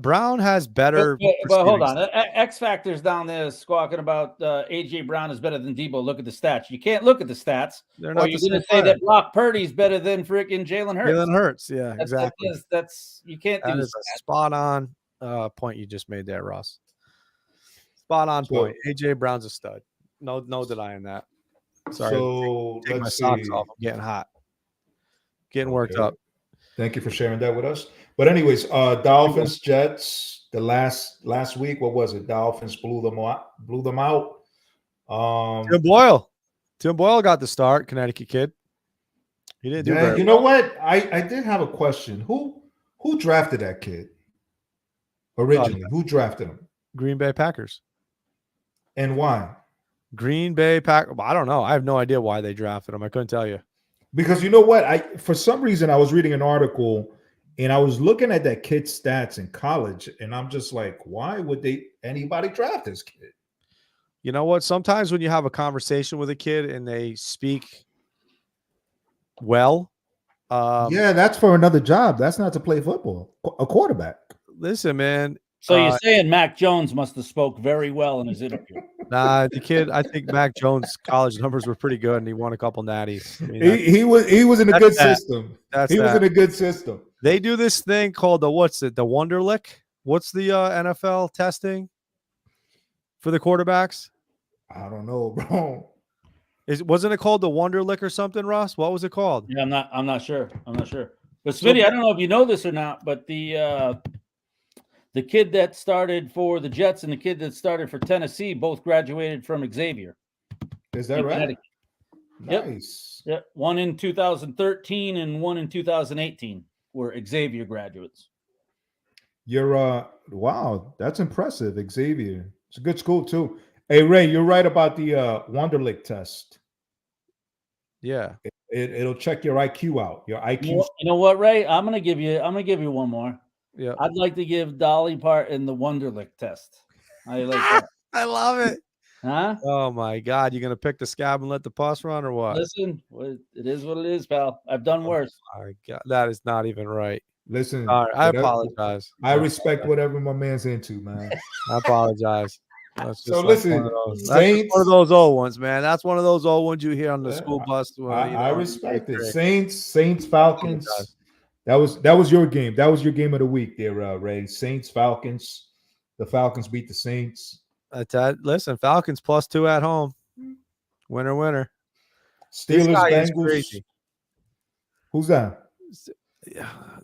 Brown has better. But hold on. X Factor's down there squawking about AJ Brown is better than Debo. Look at the stats. You can't look at the stats. They're Or not you're the going same to say player. that Brock Purdy's better than freaking Jalen Hurts. Jalen Hurts. Yeah, That's, exactly. That's you can't do That this. is a spot on point you just made there, Ross. Spot on point. AJ Brown's a stud. No denying that. Sorry. So Take my let's socks see. off. I'm getting hot. Getting worked up. Thank you for sharing that with us. But anyways, Dolphins, Jets, the last week, what was it? Dolphins blew them out. Tim Boyle got the start, Connecticut kid. He didn't do Yeah, very you know what? I did have a question. Who drafted that kid originally? Who drafted him Green Bay Packers. and why? Green Bay Packers. I don't know. I have no idea why they drafted him. I couldn't tell you. Because you know what? For some reason I was reading an article and I was looking at that kid's stats in college, and I'm just like, why would anybody draft this kid? You know what? Sometimes when you have a conversation with a kid and they speak well, Yeah, that's for another job. That's not to play football. A quarterback. listen, man. So you're saying Mac Jones must have spoke very well in his interview. Nah, the kid. I think Mac Jones' college numbers were pretty good, and he won a couple natties. I mean, He was in a good system. That's He was in a good system. They do this thing called the Wonderlic. What's the NFL testing for the quarterbacks? I don't know, bro. Wasn't it called the Wonderlic or something, Ross? What was it called? Yeah, I'm not sure. But Smitty, I don't know if you know this or not, but the kid that started for the Jets and the kid that started for Tennessee both graduated from Xavier. Is that right? Yep. Nice. Yep. One in 2013 and one in 2018 were Xavier graduates. You're wow, that's impressive, Xavier. It's a good school too. Hey Ray, you're right about the Wonderlic test. Yeah. It'll check your IQ out. Your IQ. You know what, Ray? I'm gonna give you one more. Yeah. I'd like to give Dolly Parton the Wonderlic test. I like that. I love it. Huh? Oh my God. You gonna pick the scab and let the pus run or what? Listen, it is what it is, pal. I've done worse. My God, that is not even right. Listen, All right, I apologize. I respect whatever my man's into, man. I apologize. That's So just listen, one of those. Saints- That's one of those old ones, man. That's one of those old ones you hear on the Yeah, school bus. I respect it. Great. Saints, Falcons. That was your game. That was your game of the week there, Ray. Saints, Falcons. The Falcons beat the Saints. Listen, Falcons +2 at home. Winner. Steelers, This guy is Bengals. crazy. Who's that?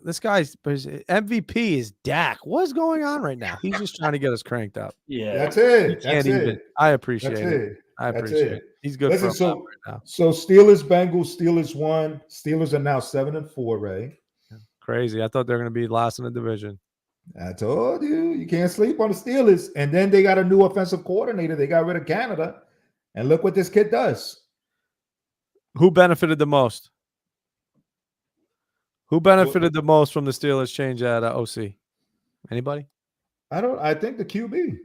This guy's MVP is Dak. What's going on right now? He's just trying to get us cranked up. Yeah. That's it. That's it. I appreciate That's it. it. I That's appreciate it. it. He's good Listen, for him right now. So Steelers, Bengals, Steelers won. Steelers are now 7-4, Ray. Crazy. I thought they were going to be last in the division. I told you, you can't sleep on the Steelers. And then they got a new offensive coordinator. They got rid of Canada. And look what this kid does. Who benefited the most? Who benefited the most from the Steelers change at OC? Anybody? I think the QB.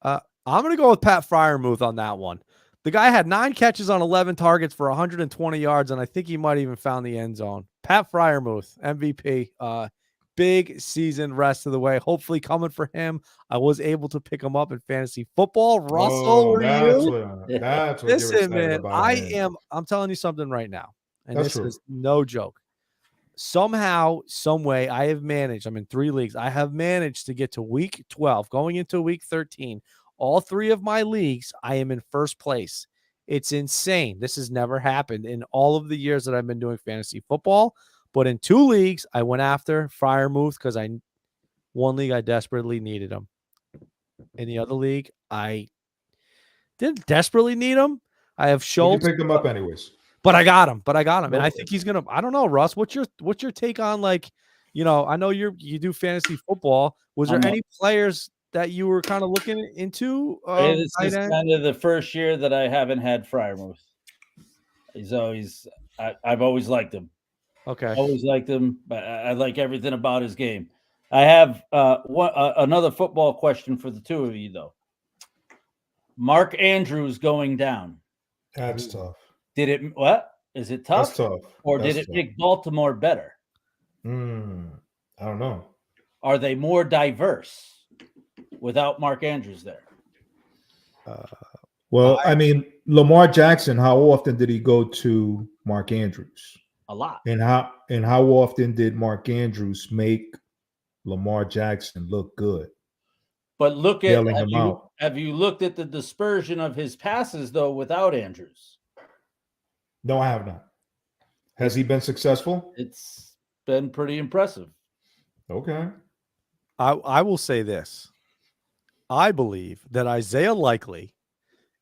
I'm going to go with Pat Fryermuth on that one. The guy had 9 catches on 11 targets for 120 yards, and I think he might even found the end zone. Pat Fryermuth, MVP. Big season rest of the way. Hopefully coming for him. I was able to pick him up in fantasy football. Russell, were you? That's what Listen, man, I'm telling you something right now, and That's this true. is no joke. Somehow, some way, I have managed. I'm in 3 leagues. I have managed to get to week 12, going into week 13. All 3 of my leagues, I am in first place. It's insane. This has never happened in all of the years that I've been doing fantasy football. But in 2 leagues, I went after Fryermuth because one league I desperately needed him. In the other league, I didn't desperately need him. I have You Schultz. picked them up anyways. But I got him. And I Okay. think he's gonna. I don't know, Russ. What's your take on, like, I know you do fantasy football. Was there I'm not- any players that you were kind of looking into? This Tight is end? kind of the first year that I haven't had Fryermuth. I've always liked him. Okay. Always liked him, but I like everything about his game. I have another football question for the two of you, though. Mark Andrews going down. That's tough. Did it? What is it tough? That's tough. Or That's did it tough. make Baltimore better? I don't know. Are they more diverse without Mark Andrews there? Well, I mean, Lamar Jackson, how often did he go to Mark Andrews? A lot. And how often did Mark Andrews make Lamar Jackson look good? But look at Bailing him out. have you looked at the dispersion of his passes though without Andrews? No, I have not. Has he been successful? It's been pretty impressive. Okay. I will say this. I believe that Isaiah Likely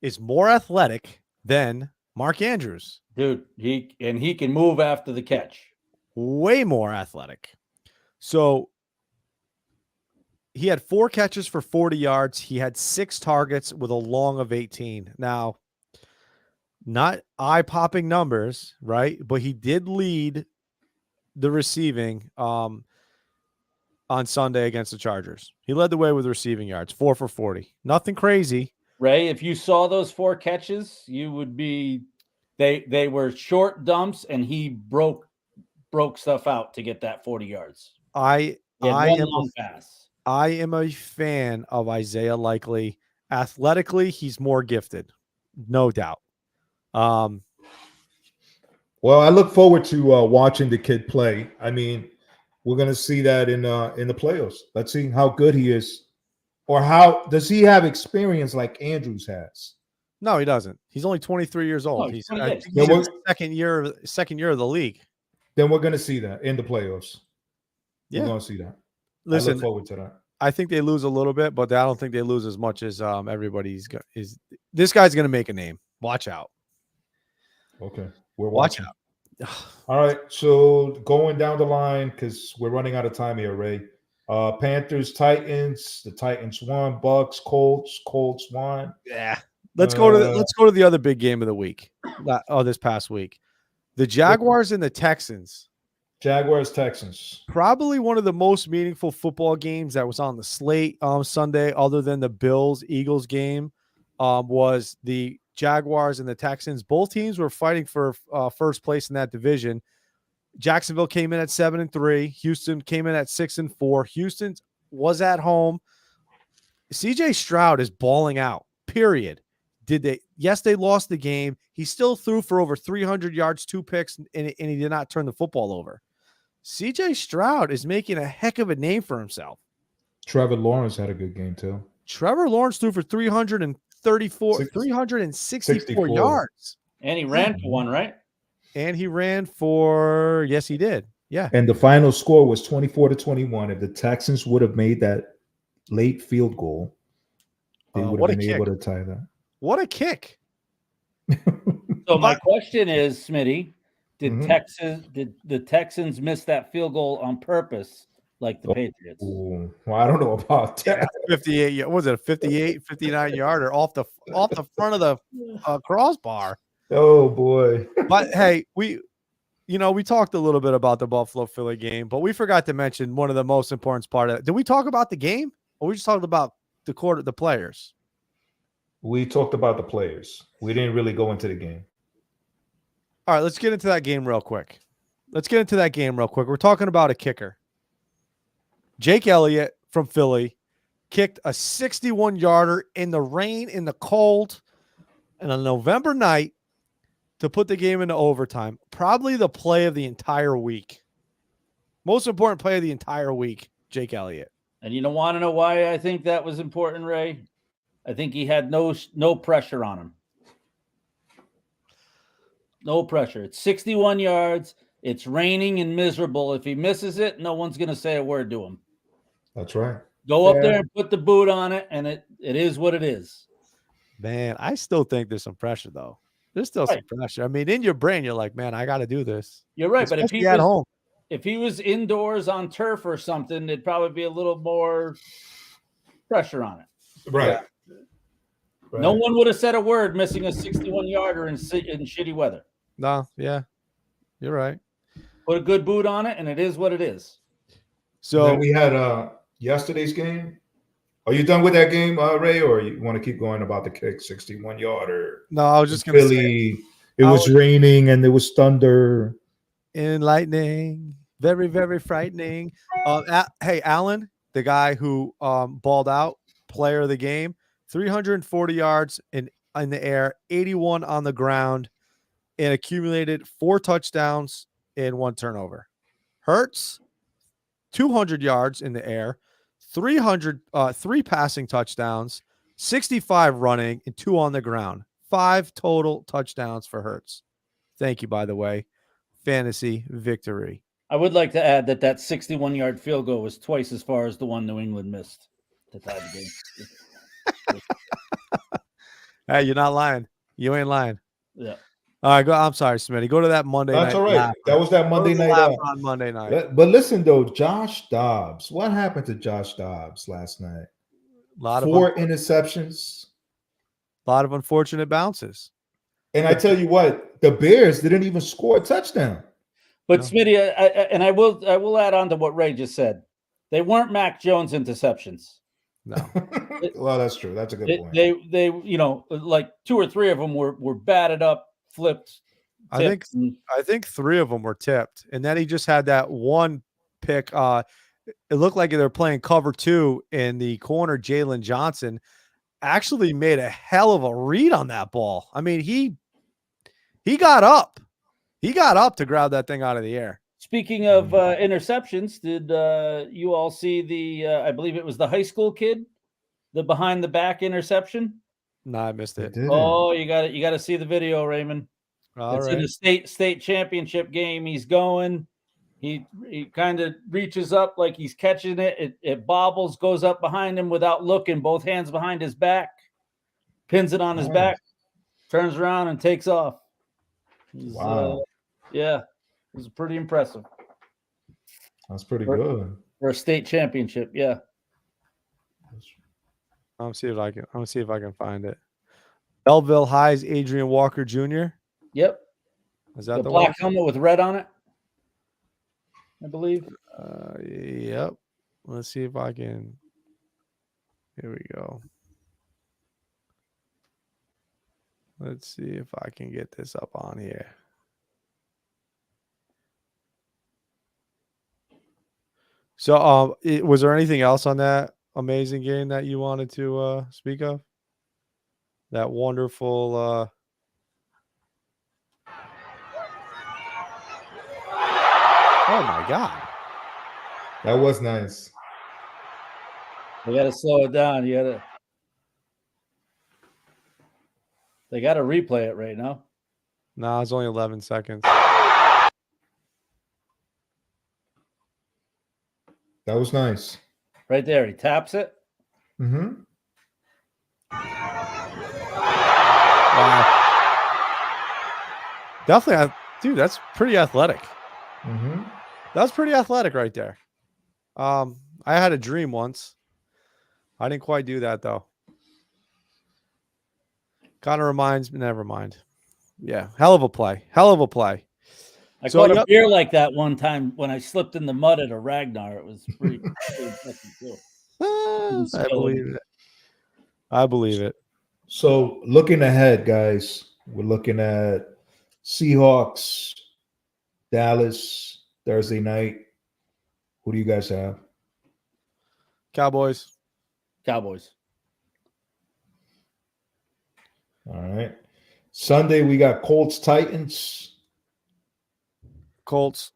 is more athletic than Mark Andrews. Dude, he can move after the catch. Way more athletic. So he had 4 catches for 40 yards. He had 6 targets with a long of 18. Now, not eye-popping numbers, right? But he did lead the receiving on Sunday against the Chargers. He led the way with receiving yards, 4 for 40. Nothing crazy. Ray, if you saw those 4 catches, you would be they were short dumps and he broke stuff out to get that 40 yards. I He had I one am long pass. I am a fan of Isaiah Likely. Athletically, he's more gifted, no doubt. Well, I look forward to watching the kid play. I mean, we're going to see that in the playoffs. Let's see how good he is, or how does he have experience like Andrews has? No, he doesn't. He's only 23 years old. No, he's I 28. think he's in Yeah, his second year of the league. Then we're going to see that in the playoffs. Yeah. We're going to see that. I Listen, look forward to that. I think they lose a little bit, but I don't think they lose as much as everybody's is. This guy's going to make a name. Watch out. Okay, we're Watch watching. out. All right, so going down the line because we're running out of time here, Ray. Panthers, Titans. The Titans won. Bucks, Colts won. Yeah. Let's go to the other big game of the week. This past week. The Jaguars and the Texans. Jaguars, Texans. Probably one of the most meaningful football games that was on the slate Sunday, other than the Bills-Eagles game, was the Jaguars and the Texans. Both teams were fighting for first place in that division. Jacksonville came in at 7-3. Houston came in at 6-4. Houston was at home. CJ Stroud is balling out, period. Yes, they lost the game. He still threw for over 300 yards, 2 picks, and he did not turn the football over. CJ Stroud is making a heck of a name for himself. Trevor Lawrence had a good game too. Trevor Lawrence threw for 364 yards. And he ran for one, right? And he ran for, yes, he did. Yeah. And the final score was 24-21. If the Texans would have made that late field goal, they would have been able to tie that. What a kick. So my question is, Smitty, did Mhm. the Texans miss that field goal on purpose like the Patriots? Well, I don't know about that. 58, what was it, a 58, 59 yarder off the front of the crossbar. Oh boy. But hey, we talked a little bit about the Buffalo Philly game, but we forgot to mention one of the most important part of it. Did we talk about the game, or we just talked about the players? We talked about the players. We didn't really go into the game. All right, let's get into that game real quick. We're talking about a kicker. Jake Elliott from Philly kicked a 61-yarder in the rain, in the cold, on a November night to put the game into overtime. Probably the play of the entire week. Most important play of the entire week, Jake Elliott. And you don't want to know why I think that was important, Ray? I think he had no pressure on him. No pressure. It's 61 yards. It's raining and miserable. If he misses it, no one's going to say a word to him. That's right. Go up there and put the boot on it, and it is what it is. Man, I still think there's some pressure, though. There's still some pressure. I mean, in your brain, you're like, man, I got to do this. You're right, but Especially at home. if he was indoors on turf or something, it'd probably be a little more pressure on it. Right. Right. No one would have said a word missing a 61-yarder in shitty weather. No, yeah, you're right. Put a good boot on it, and it is what it is. So So we had yesterday's game. Are you done with that game, Ray, or you want to keep going about the kick 61-yarder? no, I was just going to say, Philly. It was raining and there was thunder. in lightning, very, very frightening. Hey, Allen, the guy who balled out, player of the game, 340 yards in the air, 81 on the ground, and accumulated 4 touchdowns and 1 turnover. Hurts, 200 yards in the air, 3 passing touchdowns, 65 running, and 2 on the ground. 5 total touchdowns for Hurts. Thank you, by the way. Fantasy victory. I would like to add that 61-yard field goal was twice as far as the one New England missed to tie the game. Hey, you're not lying. You ain't lying. Yeah. All right, go. I'm sorry, Smitty. Go to that Monday night. That's all right. laugh. That was that Go Monday to the night. laugh on Monday night. But listen, though, Josh Dobbs. What happened to Josh Dobbs last night? A lot 4 interceptions. of unfortunate bounces. And I tell you what, the Bears didn't even score a touchdown. But No. Smitty, I will add on to what Ray just said. They weren't Mac Jones interceptions. No. Well, that's true. That's a good point. They like 2 or 3 of them were batted up, flipped. I think 3 of them were tipped, and then he just had that one pick. It looked like they were playing cover 2, and the corner Jalen Johnson actually made a hell of a read on that ball. I mean, he got up. He got up to grab that thing out of the air. Speaking of interceptions, did you all see the? I believe it was the high school kid, the behind the back interception. No, I missed it. Oh, you got to see the video, Raymond. It's in a state championship game. He's going. He kind of reaches up like he's catching it. It bobbles, goes up behind him without looking, both hands behind his back, pins it on his back, turns around and takes off. Wow. Yeah, it was pretty impressive. That's pretty good. For a state championship, yeah. I'm gonna see if I can find it. Belleville High's Adrian Walker Jr. Yep. Is that the the black one? helmet with red on it? I believe. Yep. Let's see if I can. Here we go. Let's see if I can get this up on here. So, was there anything else on that amazing game that you wanted to speak of? That wonderful. Oh my God! That was nice. You got to slow it down. They got to replay it right now. No, it's only 11 seconds. That was nice. Right there, he taps it. Mm-hmm. Wow. Definitely, dude. That's pretty athletic. Mm-hmm. That's pretty athletic right there. I had a dream once. I didn't quite do that though. Kind of reminds me. Never mind. Yeah, hell of a play. Hell of a play. I caught a beer like that one time when I slipped in the mud at a Ragnar. It was pretty impressive too. I believe it. I believe it. So looking ahead, guys, we're looking at Seahawks, Dallas, Thursday night. Who do you guys have? Cowboys. Cowboys. All right. Sunday, we got Colts, Titans. Colts.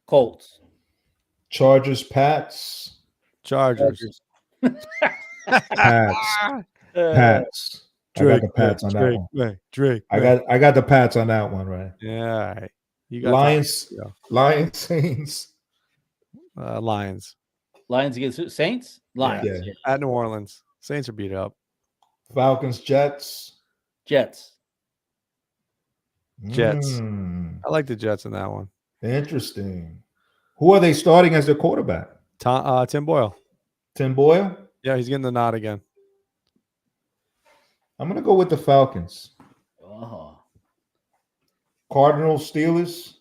Colts. Chargers, Pats. Chargers. Pats. Pats. I got the Pats on that one. Drake. I got the Pats on that one, right? Yeah. All right. You got Lions. Lions, Saints. Lions. Lions against who? Saints? Lions. Yeah. At New Orleans. Saints are beat up. Falcons, Jets. Jets. Jets. Mm, I like the Jets in that one. interesting. Who are they starting as their quarterback? Tim Boyle. Tim Boyle? Yeah, he's getting the nod again. I'm going to go with the Falcons. Oh. Cardinals, Steelers?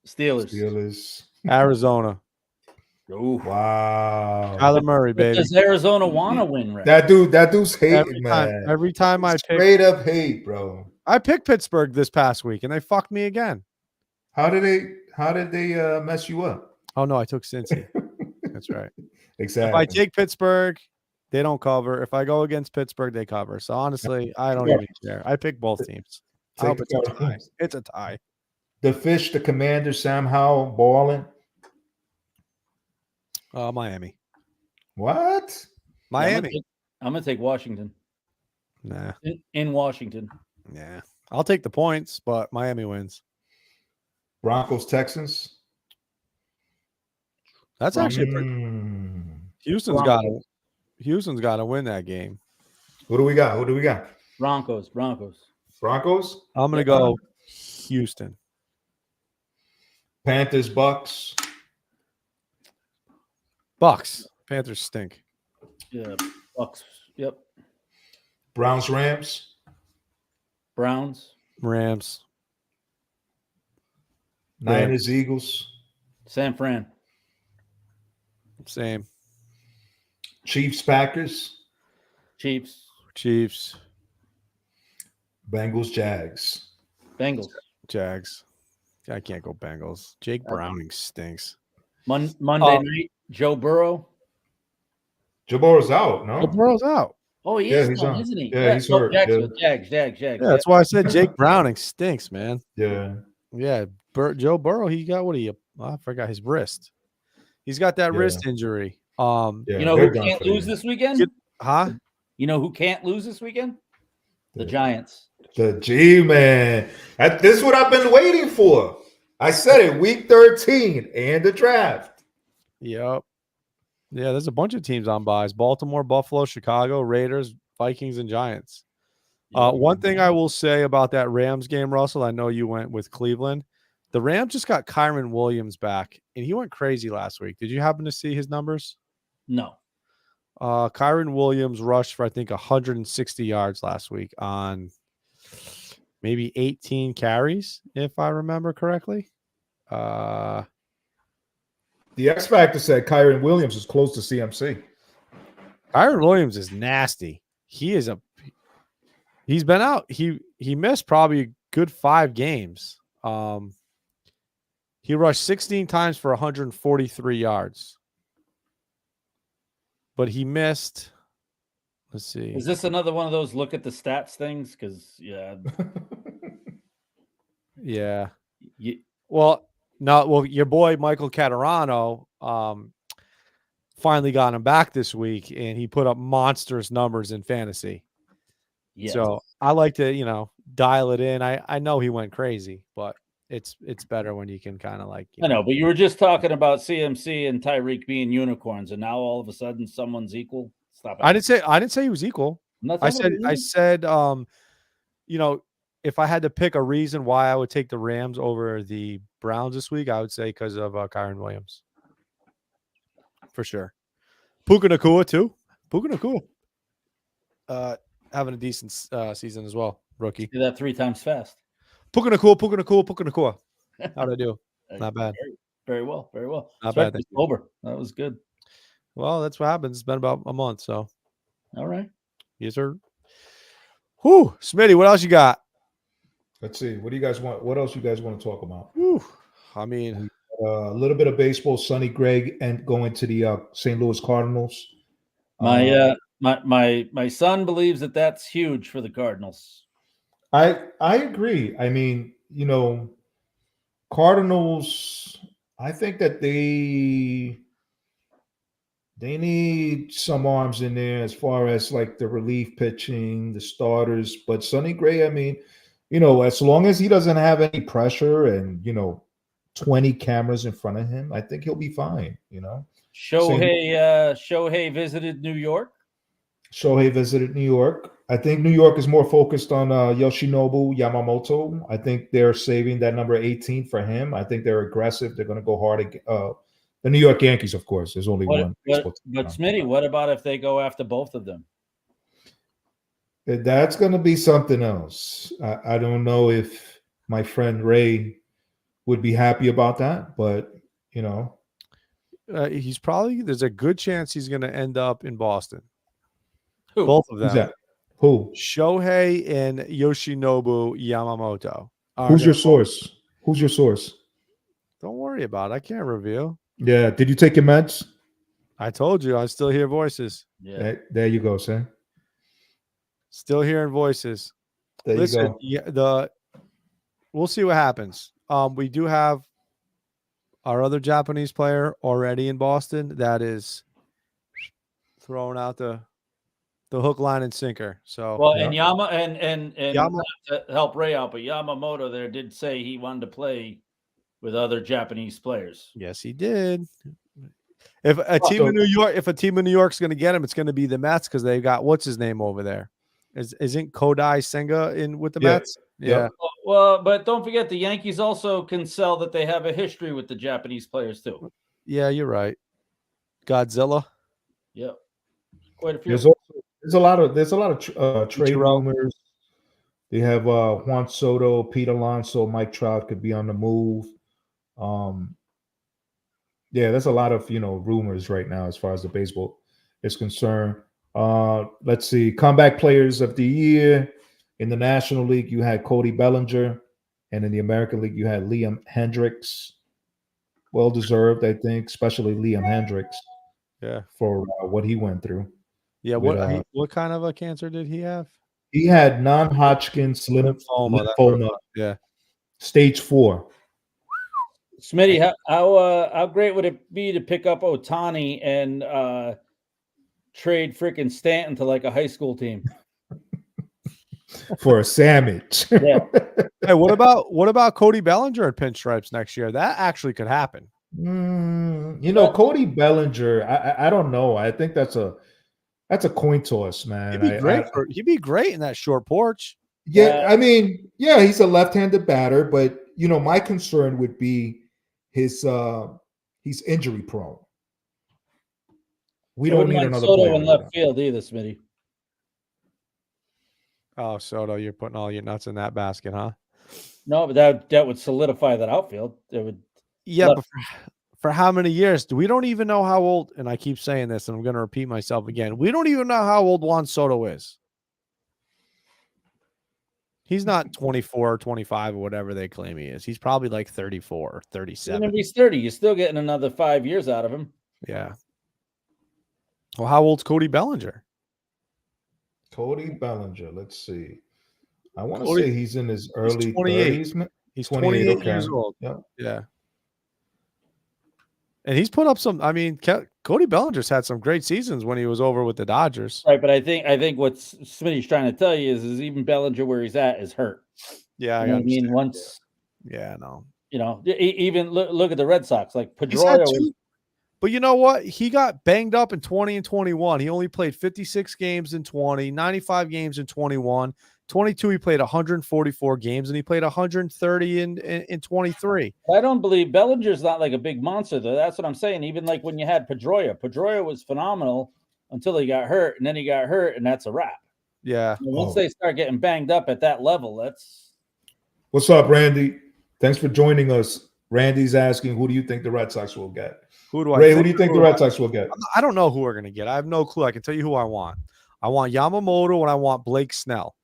Steelers. Steelers. Arizona. Ooh. Wow. Kyler Murray, But baby. does Arizona want to win, Rick? That dude's hating, man. Every time I pick, Straight up hate, bro. I picked Pittsburgh this past week, and they fucked me again. How did they mess you up? Oh no, I took Cincy. That's right. Exactly. If I take Pittsburgh, they don't cover. If I go against Pittsburgh, they cover. So honestly, I don't even care. I pick both teams. I hope it's a tie. It's a tie. The Fish, the Commander, Sam Howell, balling. Miami. What? Miami. I'm gonna take Washington. Nah. In Washington. Yeah. I'll take the points, but Miami wins. Broncos, Texans. That's actually pretty. Houston's got to win that game. Who do we got? Broncos. Broncos. I'm gonna go Houston. Panthers, Bucks. Bucks. Panthers stink. Yeah. Bucks. Yep. Browns, Rams. Browns. Rams. Niners, Eagles. San Fran. Same. Chiefs, Packers. Chiefs. Chiefs. Bengals, Jags. Bengals. Jags. I can't go Bengals. Jake Browning stinks. Monday night. Joe Burrow. Joe Burrow's out, no? Joe Burrow's out. Oh, he Yeah, is, he's on. isn't he? Yeah, he's hurt. Jags. Yeah, that's why I said Jake Browning stinks, man. Yeah. Yeah, Joe Burrow. He got I forgot his wrist. He's got that wrist injury. Yeah, you know who can't lose this weekend? Huh? You know who can't lose this weekend? The Giants. The G-Man. This is what I've been waiting for. I said it, week 13 and the draft. Yep. Yeah, there's a bunch of teams on buys. Baltimore, Buffalo, Chicago, Raiders, Vikings, and Giants. One thing I will say about that Rams game, Russell, I know you went with Cleveland. The Rams just got Kyron Williams back, and he went crazy last week. Did you happen to see his numbers? No. Kyron Williams rushed for, I think, 160 yards last week on maybe 18 carries, if I remember correctly. The X Factor said Kyron Williams is close to CMC. Kyron Williams is nasty. He's been out. He missed probably a good 5 games. He rushed 16 times for 143 yards. But he missed. Let's see. Is this another one of those look at the stats things? Because yeah. Well, your boy Michael Caterano finally got him back this week, and he put up monstrous numbers in fantasy. Yes. So I like to, dial it in. I know he went crazy, but it's better when you can kind of like. I know, but you were just talking about CMC and Tyreek being unicorns, and now all of a sudden someone's equal. Stop it. I didn't say he was equal. I said, if I had to pick a reason why I would take the Rams over the Browns this week, I would say because of Kyron Williams. For sure. Puka Nacua too. Puka Nacua. Having a decent season as well. Rookie. Do that 3 times fast. Puka Nacua. How'd I do? Not bad. Very well. Not bad. Over. That was good. Well, that's what happens. It's been about a month, so. All right. Yes, sir. Whew. Smitty, what else you got? Let's see. What do you guys want? What else you guys want to talk about? Whew. I mean, a little bit of baseball. Sonny Gregg and going to the St. Louis Cardinals. My son believes that that's huge for the Cardinals. I agree. I mean, Cardinals. I think that they need some arms in there as far as like the relief pitching, the starters. But Sonny Gray, I mean, as long as he doesn't have any pressure and 20 cameras in front of him, I think he'll be fine. Shohei visited New York. Shohei visited New York. I think New York is more focused on Yoshinobu Yamamoto. I think they're saving that number 18 for him. I think they're aggressive. They're going to go hard. The New York Yankees, of course. There's only one. But Smitty, what about if they go after both of them? That's going to be something else. I don't know if my friend Ray would be happy about that, but there's a good chance he's going to end up in Boston. Who? Both of Who's them. that? Who? Shohei and Yoshinobu Yamamoto. Who's your source? Who's your source? Don't worry about it. I can't reveal. Yeah. Did you take your meds? I told you. I still hear voices. Yeah. There you go, sir. Still hearing voices. There Listen, you go. Yeah, we'll see what happens. We do have our other Japanese player already in Boston that is throwing out the hook, line, and sinker. So and Yama, not to help Ray out, but Yamamoto there did say he wanted to play with other Japanese players. yes, he did. If a team in New York's going to get him, it's going to be the Mets because they've got what's his name over there. Isn't Kodai Senga in with the Mets? Yeah. Well, but don't forget the Yankees also can sell that they have a history with the Japanese players too. Yeah, you're right. Godzilla. Yep. Quite a few. There's a lot of trade rumors. They have Juan Soto, Pete Alonso, Mike Trout could be on the move. Yeah, there's a lot of rumors right now as far as the baseball is concerned. Let's see, comeback players of the year in the National League. You had Cody Bellinger, and in the American League, you had Liam Hendricks. Well deserved, I think, especially Liam Hendricks. Yeah, for what he went through. Yeah, what kind of a cancer did he have? He had non-Hodgkin's lymphoma. Yeah, stage 4. Smitty, how great would it be to pick up Ohtani and trade freaking Stanton to like a high school team for a sandwich? Yeah. Hey, what about Cody Bellinger at Pinstripes next year? That actually could happen. Cody Bellinger. I don't know. I think that's a coin toss, man. He'd be great in that short porch. Yeah, I mean, yeah, he's a left-handed batter, but my concern would be he's injury prone. We don't need another Soto player in left field either, Smitty. Oh, Soto, you're putting all your nuts in that basket, huh? No, but that would solidify that outfield. It would. Yeah, but for how many years? We don't even know how old, and I keep saying this, and I'm going to repeat myself again. We don't even know how old Juan Soto is. He's not 24 or 25 or whatever they claim he is. He's probably like 34 or 37. Even if he's 30, you're still getting another 5 years out of him. Yeah. Well, how old's Cody Bellinger? Cody Bellinger, let's see. I want to say he's in his early 30s. He's 28 years old. Yeah. And he's put up some. I mean, Cody Bellinger's had some great seasons when he was over with the Dodgers. Right, but I think what Smitty's trying to tell you is even Bellinger where he's at is hurt. Yeah, I mean, once. Yeah, no. Even look at the Red Sox, like Pedroia. But you know what? He got banged up in 20 and 21. He only played 56 games in 20, 95 games in 21. 22, he played 144 games, and he played 130 in 23. I don't believe Bellinger's not like a big monster, though. That's what I'm saying. Even like when you had Pedroia was phenomenal until he got hurt, and then he got hurt, and that's a wrap. Yeah. Once they start getting banged up at that level, that's. What's up, Randy? Thanks for joining us. Randy's asking, who do you think the Red Sox will get? Who do you think the Red Sox will get? I don't know who we're going to get. I have no clue. I can tell you who I want. I want Yamamoto, and I want Blake Snell.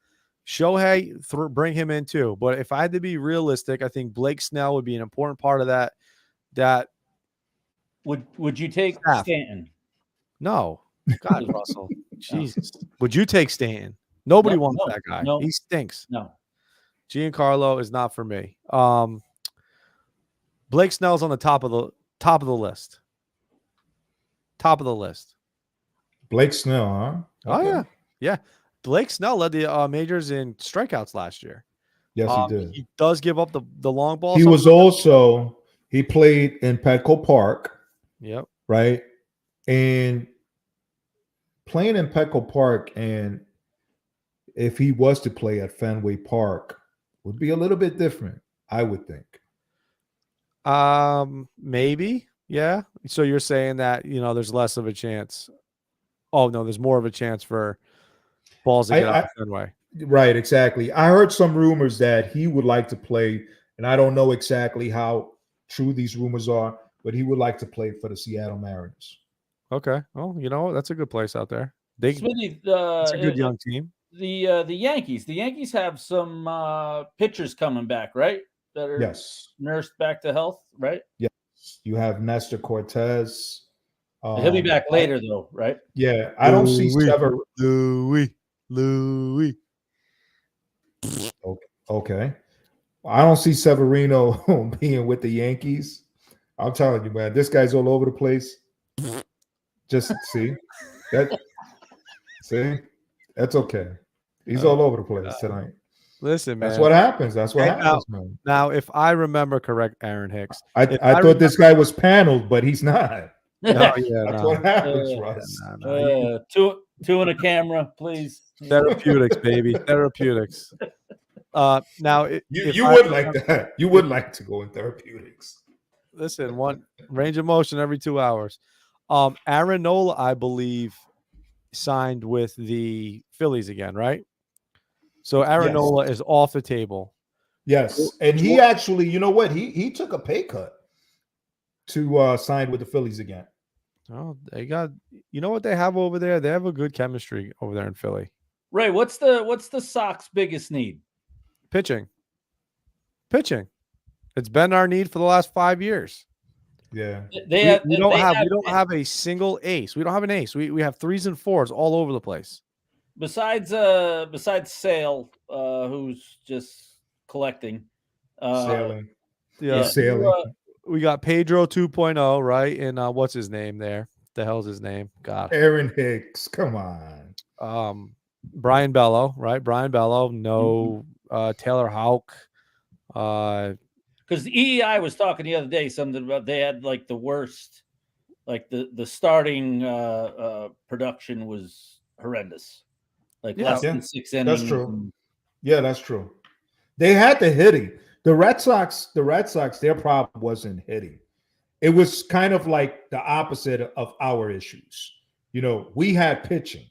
Shohei, bring him in too. But if I had to be realistic, I think Blake Snell would be an important part of that. Would you take staff. Stanton? No. God, Russell. Jesus. Would you take Stanton? Nobody wants that guy. No. He stinks. No. Giancarlo is not for me. Blake Snell's on the top of the list. Top of the list. Blake Snell, huh? Okay. Oh, yeah. Yeah. Blake Snell led the majors in strikeouts last year. Yes, he did. He does give up the long ball. He played in Petco Park. Yep. Right. And playing in Petco Park, and if he was to play at Fenway Park, would be a little bit different, I would think. Maybe. Yeah. So you're saying that, there's less of a chance. Oh, no, there's more of a chance for balls to get up the Fenway. Right, exactly. I heard some rumors that he would like to play, and I don't know exactly how true these rumors are, but he would like to play for the Seattle Mariners. Okay. Well, that's a good place out there. Smitty, it's a good young team. The Yankees have some pitchers coming back, right? That are nursed back to health, right? Yes. You have Nestor Cortez. He'll be back later, though, right? Yeah, I don't see Louis. Okay. I don't see Severino being with the Yankees. I'm telling you, man, this guy's all over the place. Just see that. See, that's okay. He's all over the place tonight. Listen, man. That's what happens. That's what happens, man. Now, if I remember correct, Aaron Hicks. I thought this guy was paneled, but he's not. That's what happens, Russ. Two in a camera, please. Therapeutics, baby. Therapeutics. Now, you would like that. You would like to go in therapeutics. Listen, one range of motion every 2 hours. Aaron Nola, I believe, signed with the Phillies again, right? So Aaron Nola is off the table. Yes, and he actually, you know what? He took a pay cut to sign with the Phillies again. Oh, they got, what they have over there? They have a good chemistry over there in Philly. Ray, what's the Sox biggest need? Pitching. It's been our need for the last 5 years. Yeah. We don't have a single ace. We don't have an ace. We have 3s and 4s all over the place. Besides Sale, who's just collecting. Sailing. Yeah. Sailing. We got Pedro 2.0, right? And what's his name there? The hell's his name? God. Aaron Hicks. Come on. Brian Bello, right? Brian Bello. No Taylor Houck. Because the EEI was talking the other day something about they had like the worst, like the starting production was horrendous, like less than 6 innings. That's true. Yeah, that's true. They had the hitting. The Red Sox, their problem wasn't hitting. It was kind of like the opposite of our issues. We had pitching.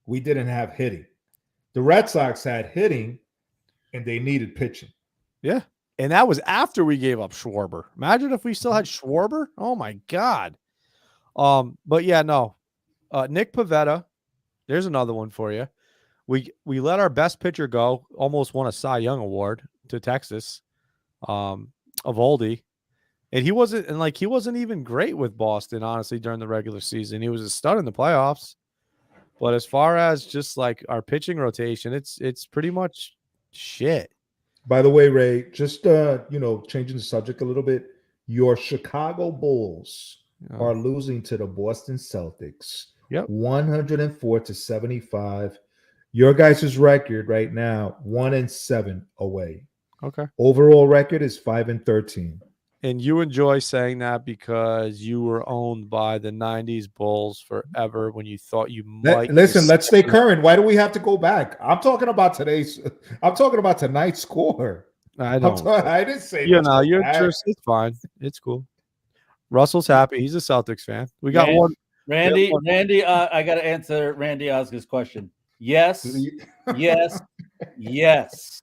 We didn't have hitting. The Red Sox had hitting, and they needed pitching. Yeah. And that was after we gave up Schwarber. Imagine if we still had Schwarber. Oh my God. But yeah, no. Nick Pivetta, there's another one for you. We let our best pitcher go, almost won a Cy Young award to Texas. Evaldi. And he wasn't even great with Boston, honestly, during the regular season. He was a stud in the playoffs. But as far as just like our pitching rotation, it's pretty much shit. By the way, Ray, just changing the subject a little bit, your Chicago Bulls are losing to the Boston Celtics. Yep. 104-75. Your guys' record right now, 1-7 away. Okay. Overall record is 5-13. And you enjoy saying that because you were owned by the 90s Bulls forever when you thought you might. Listen, let's stay current. Why do we have to go back? I'm talking about tonight's score. I don't. I didn't say you're just, it's fine. It's cool. Russell's happy. He's a Celtics fan. We got one. Randy, I got to answer Randy Oscar's question. Yes. Yes.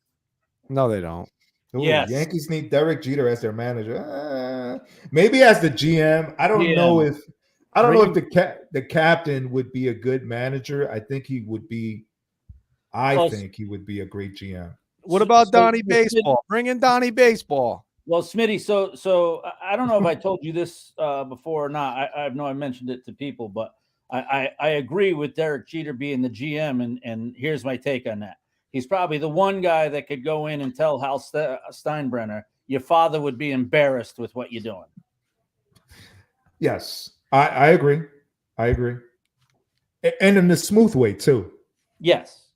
No, they don't. Ooh, yes. Yankees need Derek Jeter as their manager. Maybe as the GM. I don't know if the captain would be a good manager. I think he would be. I think he would be a great GM. What about Donnie Baseball? Bring in Donnie Baseball. Well, Smitty, so I don't know if I told you this before or not. I know I mentioned it to people, but I agree with Derek Jeter being the GM, and here's my take on that. He's probably the one guy that could go in and tell Hal Steinbrenner, your father would be embarrassed with what you're doing. Yes, I agree. And in a smooth way, too. Yes.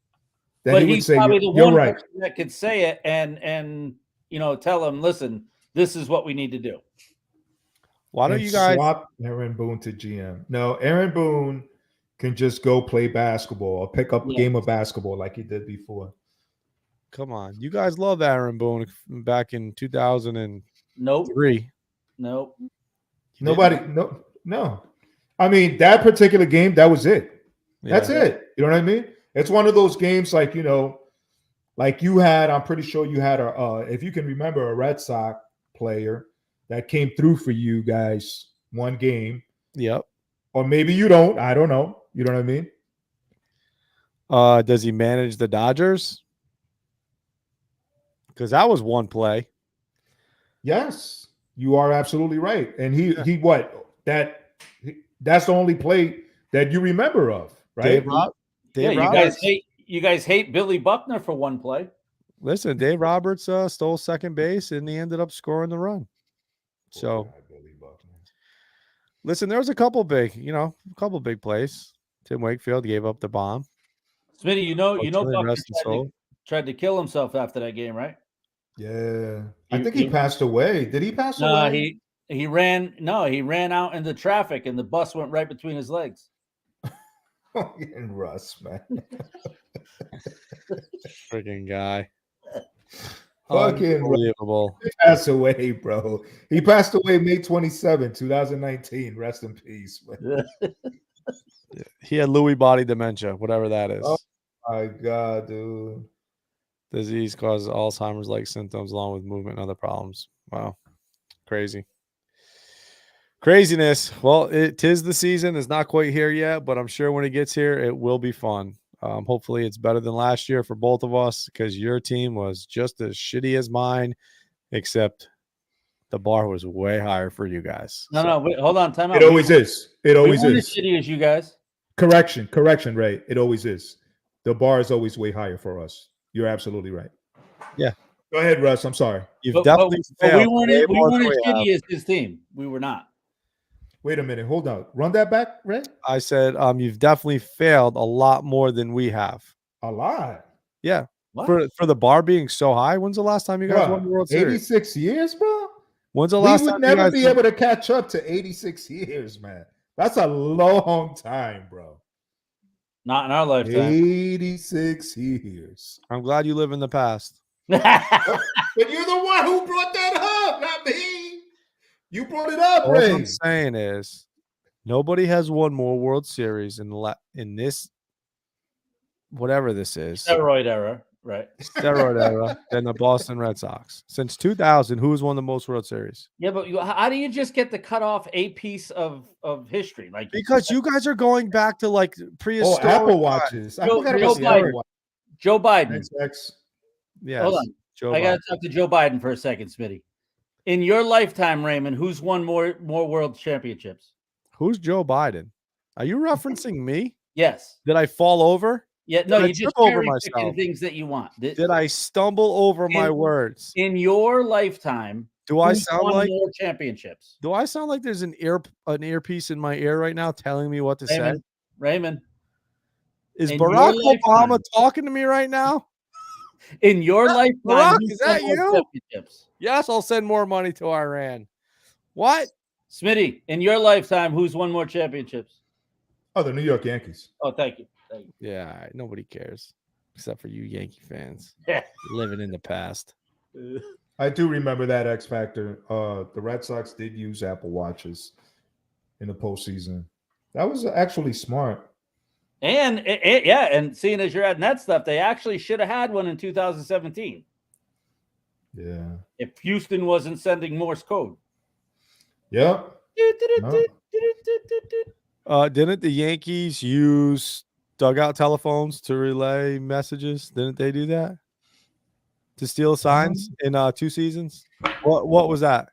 Then but he would he's say, probably the you're one right. person that could say it and tell him, listen, this is what we need to do. Why don't you guys swap Aaron Boone to GM? No, Aaron Boone can just go play basketball or pick up a Yeah. game of basketball like he did before. Come on. You guys love Aaron Boone back in 2003. Nope. You Nobody, didn't? no. I mean, that particular game, that was it. That's Yeah. it. You know what I mean? It's one of those games like, you know, like you had, I'm pretty sure you had if you can remember, a Red Sox player that came through for you guys one game. Yep. Or maybe you don't. I don't know. You know what I mean? Does he manage the Dodgers? Because that was one play. Yes, you are absolutely right. And he what? That's the only play that you remember of, right? Dave you Roberts. guys hate Billy Buckner for one play. Listen, Dave Roberts stole second base and he ended up scoring the run. So, listen, there was a couple big plays. Tim Wakefield gave up the bomb. Smitty, you know, Buckner rest his soul. tried to kill himself after that game, right? Yeah, I think he passed away. Did he pass No, away? he ran out into traffic and the bus went right between his legs. And Russ, man. Freaking guy. Fucking Unbelievable. He passed away, bro. He passed away May 27, 2019. Rest in peace. Man. He had Lewy body dementia, whatever that is. Oh my God, dude. Disease causes Alzheimer's-like symptoms along with movement and other problems. Wow. Crazy. Craziness. Well, it is the season. It's not quite here yet, but I'm sure when it gets here, it will be fun. Hopefully it's better than last year for both of us because your team was just as shitty as mine, except the bar was way higher for you guys. No, wait, hold on. Time out. It always is. It always we weren't is. as shitty as you guys. Correction, Ray. It always is. The bar is always way higher for us. You're absolutely right. Yeah. Go ahead, Russ. I'm sorry. You've definitely failed. We weren't as shitty as his team. We were not. Wait a minute. Hold on. Run that back, Ray. I said you've definitely failed a lot more than we have. A lot. Yeah. What? For the bar being so high, when's the last time you guys won the World Series? 86 years, bro? When's the last we time would you never guys be able to catch up to 86 years, man. That's a long time, bro. Not in our lifetime. 86 years. I'm glad you live in the past. But you're the one who brought that up, not me. You brought it up, All Ray. I'm saying is nobody has won more World Series in this whatever this is Steroid era, right? steroid era than the Boston Red Sox. Since 2000, who's won the most World Series? Yeah, but how do you just get to cut off a piece of history? Like Because you guys are going back to like prehistoric. Apple Watches. I forgot about the Apple Watch. Joe Biden. XX. Yes. Hold on. I got to talk to Joe Biden for a second, Smitty. In your lifetime, Raymond, who's won more world championships? Who's Joe Biden? Are you referencing me? Yes. Did I fall over? Yeah. No, Did I you just trip over cherry-picking myself? things that you want. Did I stumble over my words? In your lifetime, Do I who's sound won like more championships? Do I sound like there's an earpiece in my ear right now telling me what to say? Raymond. Is in Barack your Obama lifetime- talking to me right now? In your lifetime, Barack, who's is that won more you? championships? Yes, I'll send more money to Iran. What? Smitty, in your lifetime, who's won more championships? Oh, the New York Yankees. Oh, thank you. Thank you. Yeah, all right, nobody cares except for you Yankee fans Yeah. living in the past. I do remember that X Factor. The Red Sox did use Apple Watches in the postseason. That was actually smart. And and seeing as you're adding that stuff, they actually should have had one in 2017 Yeah. if Houston wasn't sending Morse code. Yeah. No. Didn't the Yankees use dugout telephones to relay messages? Didn't they do that? To steal signs in 2 seasons? What was that?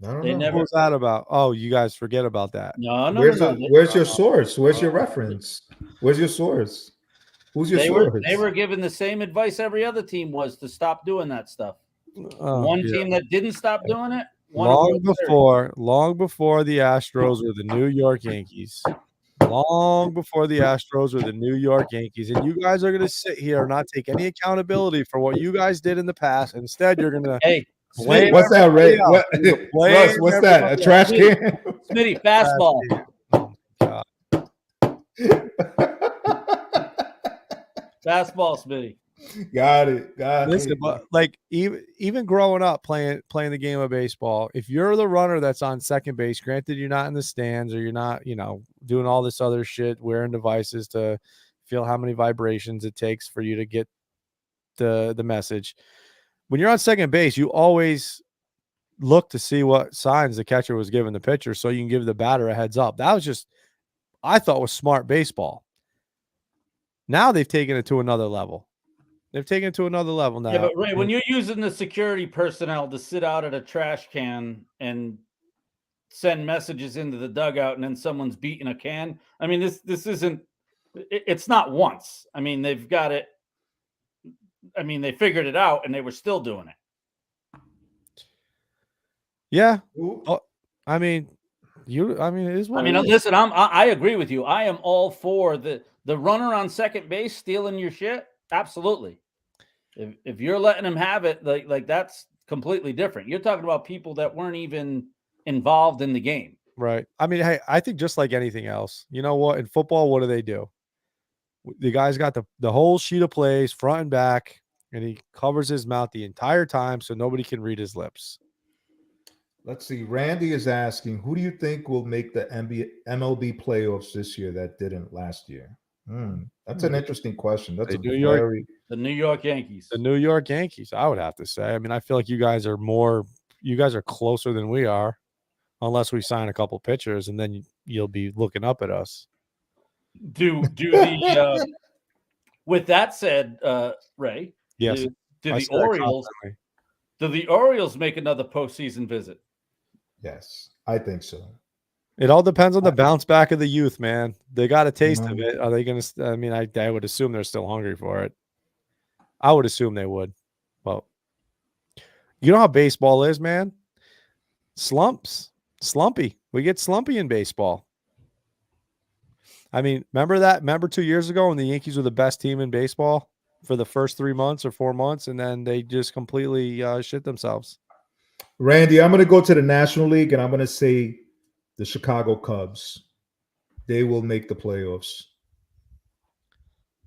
I don't They know. never- What was that about? Oh, you guys forget about that. No. Where's your source? Where's your reference? Where's your source? Who's your source? They were given the same advice every other team was to stop doing that stuff. Oh, One yeah. team that didn't stop doing it. won a World Series. Long before the Astros were the New York Yankees. Long before the Astros were the New York Yankees. And you guys are going to sit here and not take any accountability for what you guys did in the past. Instead, you're going to Hey, blame What's that, Ray? everybody What, Blame Russ, what's that? A trash can? Smitty, fastball. God. Fastball, Smitty. Got it. Listen, but like even growing up playing the game of baseball, if you're the runner that's on second base, granted you're not in the stands or you're not, doing all this other shit, wearing devices to feel how many vibrations it takes for you to get the message. When you're on second base, you always look to see what signs the catcher was giving the pitcher so you can give the batter a heads up. That was just, I thought, was smart baseball. Now they've taken it to another level. They've taken it to another level now. Yeah, but Ray, when you're using the security personnel to sit out at a trash can and send messages into the dugout and then someone's beating a can, I mean, this isn't, it's not once. I mean, they've got it. I mean, they figured it out and they were still doing it. Yeah. Oh, I mean, it is what it is. Listen, I agree with you. I am all for the runner on second base stealing your shit. Absolutely. If you're letting them have it, like that's completely different. You're talking about people that weren't even involved in the game. Right. I mean, hey, I think just like anything else, you know what? In football, what do? The guy's got the whole sheet of plays front and back, and he covers his mouth the entire time so nobody can read his lips. Let's see. Randy is asking, who do you think will make the MLB playoffs this year that didn't last year? That's an interesting question. That's the New York Yankees. The New York Yankees, I would have to say. I mean, I feel like you guys are closer than we are, unless we sign a couple pitchers, and then you'll be looking up at us. With that said, Ray, yes, do the Orioles make another postseason visit? Yes, I think so. It all depends on the bounce back of the youth, man. They got a taste of it. Are they going to? I mean, I would assume they're still hungry for it. I would assume they would. Well, you know how baseball is, man. Slumpy. We get slumpy in baseball. I mean, remember 2 years ago when the Yankees were the best team in baseball for the first 3 months or 4 months, and then they just completely shit themselves. Randy, I'm going to go to the National League, and I'm going to say the Chicago Cubs. They will make the playoffs.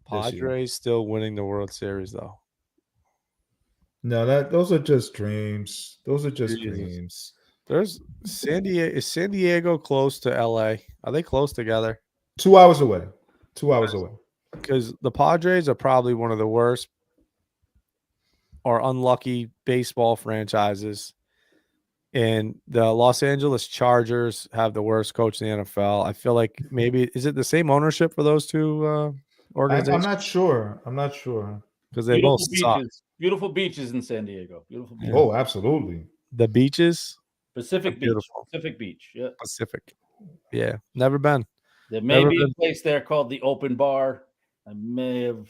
Padres still winning the World Series, though. No, those are just dreams. Those are just dreams. There's San Diego. Is San Diego close to LA? Are they close together? 2 hours away. 2 hours away. Because the Padres are probably one of the worst or unlucky baseball franchises. And the Los Angeles Chargers have the worst coach in the NFL. I feel like maybe is it the same ownership for those two organizations? I'm not sure because they both suck. Beautiful beaches in San Diego. Beautiful beaches. Oh, absolutely. The beaches, Pacific Beach. Pacific Beach. Yeah. Pacific. Yeah, never been. There may be a place there called the Open Bar. I may have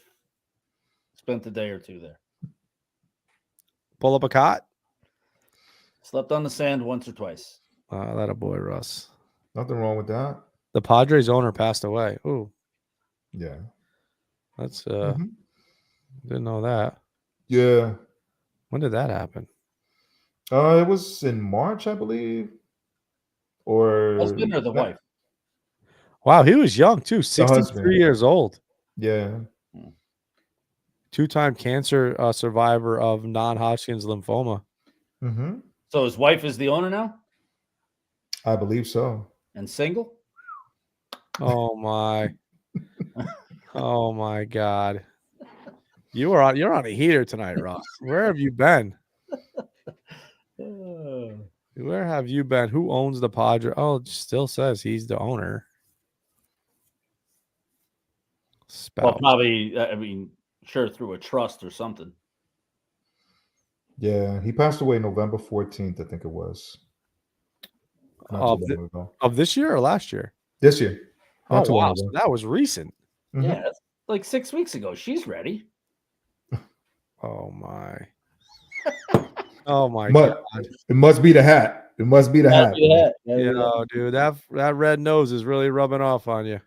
spent a day or two there. Pull up a cot. Slept on the sand once or twice. That a boy, Russ. Nothing wrong with that. The Padres owner passed away. Ooh. Yeah. That's didn't know that. Yeah. When did that happen? It was in March, I believe. Or husband or the wife? Wow, he was young too. 63 years old. Yeah. 2-time cancer survivor of non-Hodgkin's lymphoma. Mm-hmm. So his wife is the owner now? I believe so. And single? Oh my. Oh my God. You're on a heater tonight, Ross. Where have you been? Where have you been? Who owns the Padres? Oh, it still says he's the owner. Well, probably, sure, through a trust or something. Yeah, he passed away November 14th, I think it was. Of this year or last year? This year. Oh, wow. So that was recent. Mm-hmm. Yeah, that's like 6 weeks ago. She's ready. Oh, my. Oh, my God. It must be the hat. It must be the hat. Dude, that red nose is really rubbing off on you.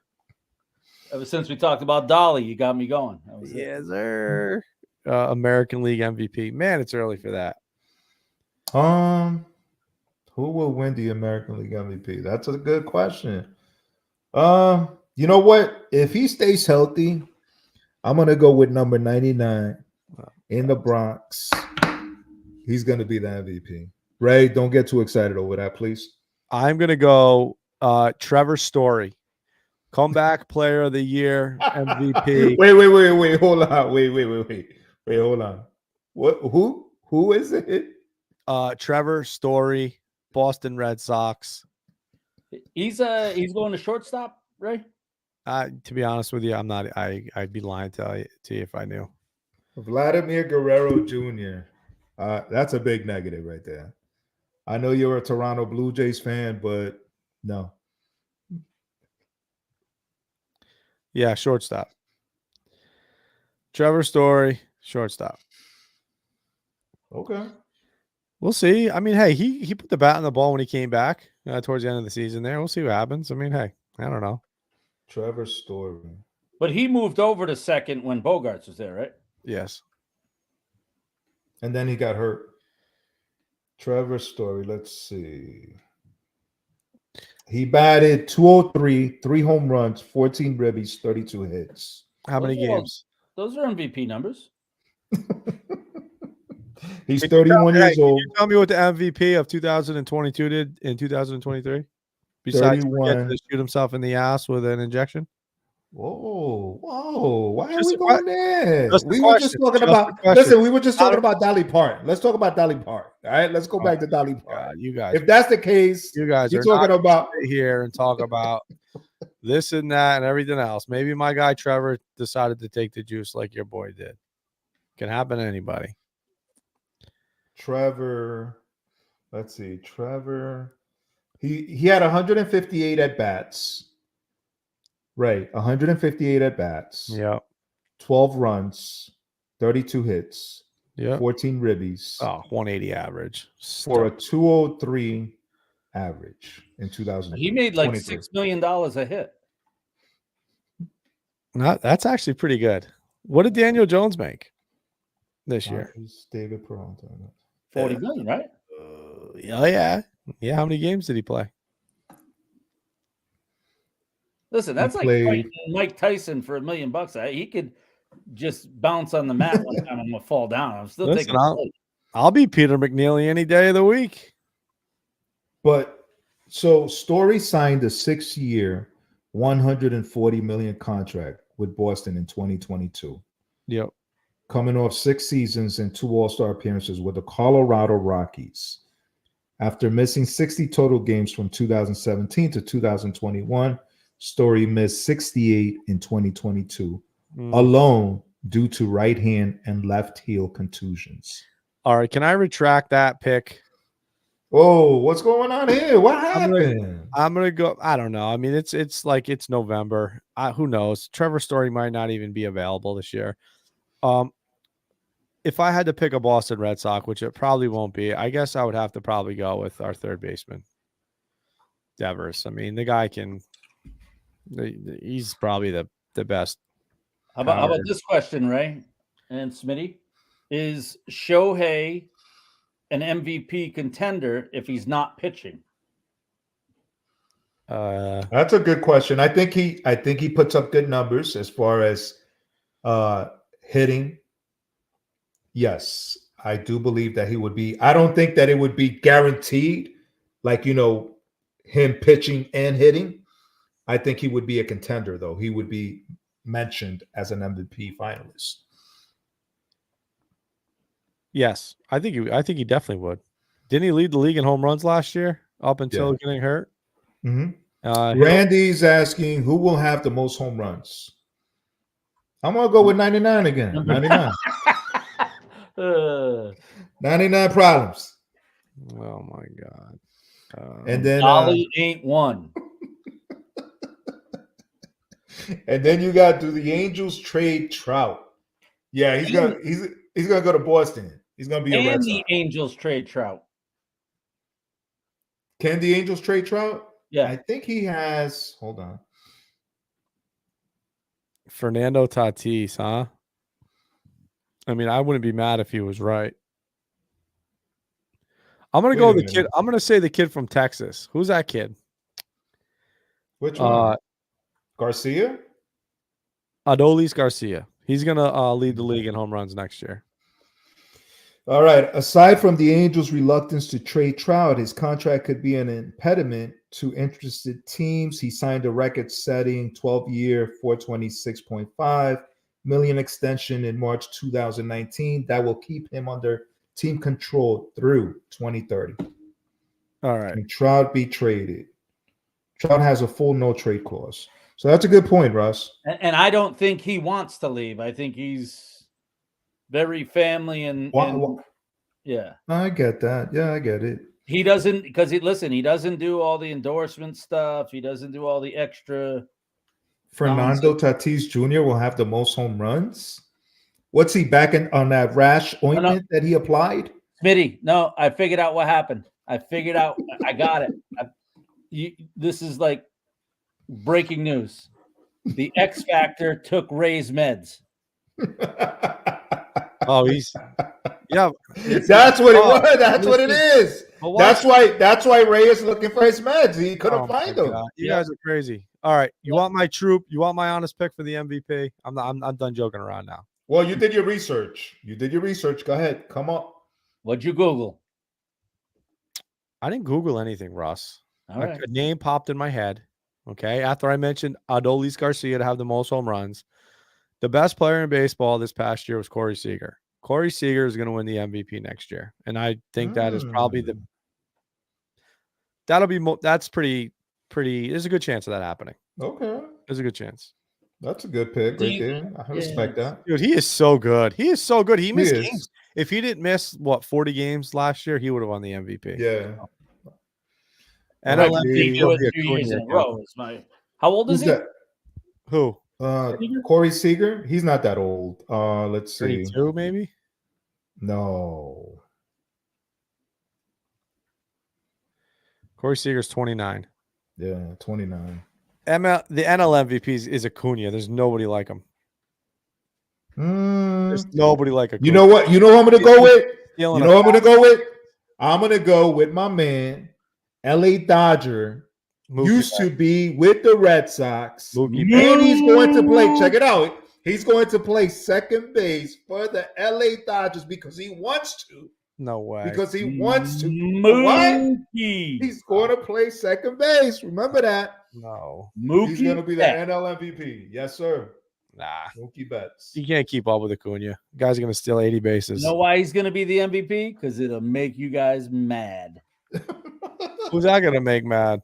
Ever since we talked about Dolly, you got me going. Yes, sir. American League MVP. Man, it's early for that. Who will win the American League MVP? That's a good question. You You know what? If he stays healthy, I'm gonna go with number 99 in the Bronx. He's gonna be the MVP. Ray, don't get too excited over that, please. I'm gonna go Trevor Story, comeback player of the year, MVP. Wait. Hold on. Wait. Hold on. What? Who is it? Trevor Story, Boston Red Sox. He's going to shortstop, right? To be honest with you, I'm not. I'd be lying to you if I knew. Vladimir Guerrero Jr. That's a big negative right there. I know you're a Toronto Blue Jays fan, but no. Yeah, shortstop. Trevor Story, shortstop. Okay. We'll see. I mean, hey, he put the bat on the ball when he came back towards the end of the season there. We'll see what happens. I mean, hey, I don't know. Trevor Story. But he moved over to second when Bogarts was there, right? Yes. And then he got hurt. Trevor Story, let's see. He batted 203, 3 home runs, 14 ribbies, 32 hits. How many games? Those are MVP numbers. He's 31 years old. Can you tell me what the MVP of 2022 did in 2023? Besides 31. to shoot himself in the ass with an injection? Whoa. Why Just are we going there? just a We were just question. talking Just about, a question. listen, we were just talking about Dolly Parton. Let's talk about Dolly Parton. All right, let's go back to Dolly God, Parton. you guys, If that's the case, you guys you're are talking not about sit here and talk about this and that and everything else. Maybe my guy Trevor decided to take the juice like your boy did. Can happen to anybody. Trevor. Let's see. Trevor. He had 158 at bats. Right. 158 at bats. Yeah. 12 runs, 32 hits, Yeah. 14 ribbies. Oh, 180 average. For a 203 average in 2000. He made like $6 million a hit. That's actually pretty good. What did Daniel Jones make this year? David Peralta. 40 million, right? Oh yeah. Yeah. How many games did he play? Listen, that's like fighting Mike Tyson for $1 million. He could just bounce on the mat one time and I'm gonna fall down. I'm still taking. I'll be Peter McNeely any day of the week. But so Story signed a 6-year, $140 million contract with Boston in 2022. Yep. Coming off 6 seasons and 2 All-Star appearances with the Colorado Rockies. After missing 60 total games from 2017 to 2021, Story missed 68 in 2022 alone due to right hand and left heel contusions. All right, can I retract that pick? Oh, what's going on here? What happened? I'm gonna go. I don't know. I mean, it's like it's November. Who knows? Trevor Story might not even be available this year. If I had to pick a Boston Red Sox, which it probably won't be, I guess I would have to probably go with our third baseman, Devers. I mean, the guy can. He's probably the best. How about this question, Ray and Smitty? Is Shohei an MVP contender if he's not pitching? That's a good question. I think he puts up good numbers as far as hitting. Yes, I do believe that he would be. I don't think that it would be guaranteed, like him pitching and hitting. I think he would be a contender, though. He would be mentioned as an MVP finalist. Yes, I think he definitely would. Didn't he lead the league in home runs last year up until getting hurt? Mm-hmm. Randy's asking who will have the most home runs. I'm gonna go with 99 again. 99. 99 problems. Oh my God. And then Dolly ain't one. And then you got, do the Angels trade Trout? Yeah, he's gonna go to Boston. He's gonna be a Red Sox. And the Angels trade Trout. Can the Angels trade Trout? Yeah, I think he has. Hold on. Fernando Tatis, huh? I mean, I wouldn't be mad if he was right. I'm gonna go the kid. I'm gonna say the kid from Texas. Who's that kid? Which one? Garcia? Adolis Garcia. He's gonna lead the league in home runs next year. All right. Aside from the Angels' reluctance to trade Trout, his contract could be an impediment to interested teams. He signed a record-setting 12-year, $426.5 million extension in March 2019 that will keep him under team control through 2030. All right. Can Trout be traded? Trout has a full no-trade clause. So that's a good point, Russ. And I don't think he wants to leave. I think he's very family and yeah. I get that. Yeah, I get it. He doesn't because he doesn't do all the endorsement stuff. He doesn't do all the extra. Fernando Tatis Jr. will have the most home runs. What's he back on that rash ointment that he applied? Smitty, no, I figured out what happened. I figured out. I got it. This is like breaking news. The X Factor took Ray's meds. Oh, yeah. That's what it was. That's what it is. Well, That's why Ray is looking for his meds. He couldn't find them. You guys are crazy. All right, you want my troop? You want my honest pick for the MVP? I'm done joking around now. Well, you did your research. Go ahead. Come on. What'd you Google? I didn't Google anything, Russ. All right. A name popped in my head. Okay, after I mentioned Adolis Garcia to have the most home runs, the best player in baseball this past year was Corey Seager. Corey Seager is going to win the MVP next year, and I think that is probably that's pretty. There's a good chance of that happening. Okay, there's a good chance. That's a good pick right there. I respect that. Dude, he is so good. He missed games. If he didn't miss 40 games last year, he would have won the MVP. Yeah. And I think he do it 2 years in a row. How old is he? That? Who? Corey Seager. He's not that old. Let's see. 32 maybe? No. Corey Seager's 29. Yeah, 29. The NL MVP is Acuna. There's nobody like him. There's nobody like Acuna. You know what? You know who I'm going to go with? I'm going to go with my man, LA Dodger. Used to be with the Red Sox. And he's going to play. Check it out. He's going to play second base for the LA Dodgers because he wants to. No way. Because he wants to. Mookie. He's going to play second base. Remember that. No. Mookie. He's going to be the NL MVP. Yes, sir. Nah. Mookie Betts. You can't keep up with Acuna. Guy's going to steal 80 bases. You know why he's going to be the MVP? Because it'll make you guys mad. Who's that going to make mad?